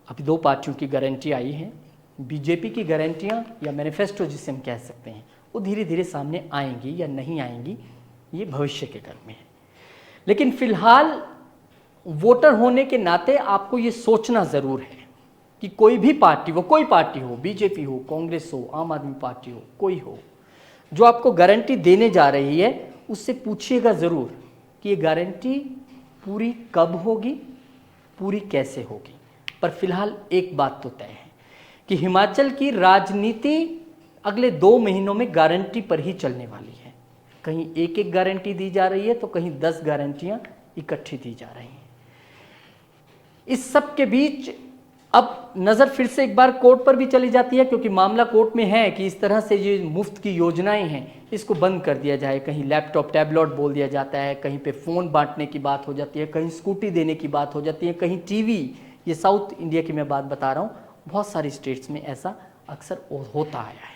अभी दो पार्टियों की गारंटी आई है, बीजेपी की गारंटियाँ या मैनिफेस्टो जिसे हम कह सकते हैं, वो धीरे धीरे सामने आएंगी या नहीं आएंगी, ये भविष्य के घर में है। लेकिन फिलहाल वोटर होने के नाते आपको ये सोचना ज़रूर है कि कोई भी पार्टी, वो कोई पार्टी हो, बीजेपी हो, कांग्रेस हो, आम आदमी पार्टी हो, कोई हो, जो आपको गारंटी देने जा रही है, उससे पूछिएगा ज़रूर कि ये गारंटी पूरी कब होगी, पूरी कैसे होगी। पर फिलहाल एक बात तो तय है कि हिमाचल की राजनीति अगले 2 महीनों में गारंटी पर ही चलने वाली है। कहीं एक एक गारंटी दी जा रही है तो कहीं 10 गारंटियां इकट्ठी दी जा रही हैं। इस सब के बीच अब नज़र फिर से एक बार कोर्ट पर भी चली जाती है, क्योंकि मामला कोर्ट में है कि इस तरह से ये मुफ्त की योजनाएं हैं इसको बंद कर दिया जाए। कहीं लैपटॉप टैबलेट बोल दिया जाता है, कहीं पे फ़ोन बांटने की बात हो जाती है, कहीं स्कूटी देने की बात हो जाती है, कहीं टीवी। ये साउथ इंडिया की मैं बात बता रहा हूँ, बहुत सारी स्टेट्स में ऐसा अक्सर होता आया है।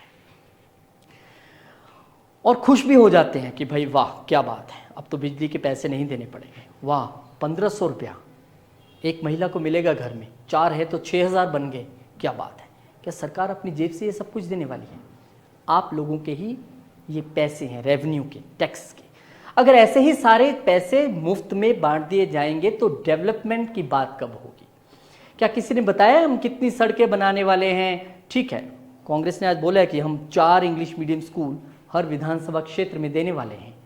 और खुश भी हो जाते हैं कि भाई वाह क्या बात है, अब तो बिजली के पैसे नहीं देने पड़ेंगे। वाह 1500 रुपया एक महिला को मिलेगा घर में, 4 है तो 6000 बन गए, क्या बात है। क्या सरकार अपनी जेब से ये सब कुछ देने वाली है? आप लोगों के ही ये पैसे हैं, रेवेन्यू के, टैक्स के। अगर ऐसे ही सारे पैसे मुफ्त में बांट दिए जाएंगे तो डेवलपमेंट की बात कब होगी? क्या किसी ने बताया हम कितनी सड़कें बनाने वाले हैं? ठीक है, कांग्रेस ने आज बोला है कि हम 4 इंग्लिश मीडियम स्कूल हर विधानसभा क्षेत्र में देने वाले हैं।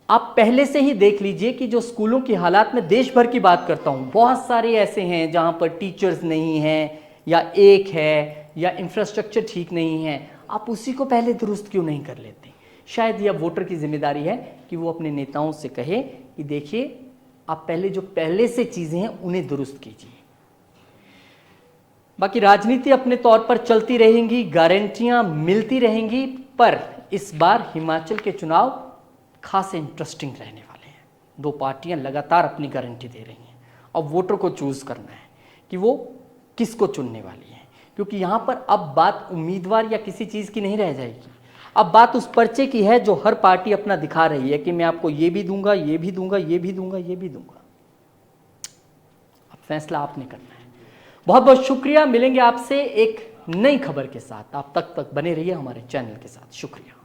आप पहले से ही देख लीजिए कि जो स्कूलों की हालात, में देश भर की बात करता हूँ, बहुत सारे ऐसे हैं जहाँ पर टीचर्स नहीं हैं या एक है या इंफ्रास्ट्रक्चर ठीक नहीं है। आप उसी को पहले दुरुस्त क्यों नहीं कर लेते? शायद यह वोटर की जिम्मेदारी है कि वो अपने नेताओं से कहे कि देखिए आप पहले जो पहले से चीज़ें हैं उन्हें दुरुस्त कीजिए। बाकी राजनीति अपने तौर पर चलती रहेंगी, गारंटियां मिलती रहेंगी, पर इस बार हिमाचल के चुनाव खासे इंटरेस्टिंग रहने वाले हैं। 2 पार्टियां लगातार अपनी गारंटी दे रही हैं। अब वोटर को चूज़ करना है कि वो किसको चुनने वाली है, क्योंकि यहाँ पर अब बात उम्मीदवार या किसी चीज़ की नहीं रह जाएगी। अब बात उस पर्चे की है जो हर पार्टी अपना दिखा रही है कि मैं आपको ये भी दूंगा, ये भी दूंगा, ये भी दूंगा, ये भी दूंगा। अब फैसला आपने करना है। बहुत बहुत शुक्रिया। मिलेंगे आपसे एक नई खबर के साथ। आप तक बने रहिए हमारे चैनल के साथ। शुक्रिया।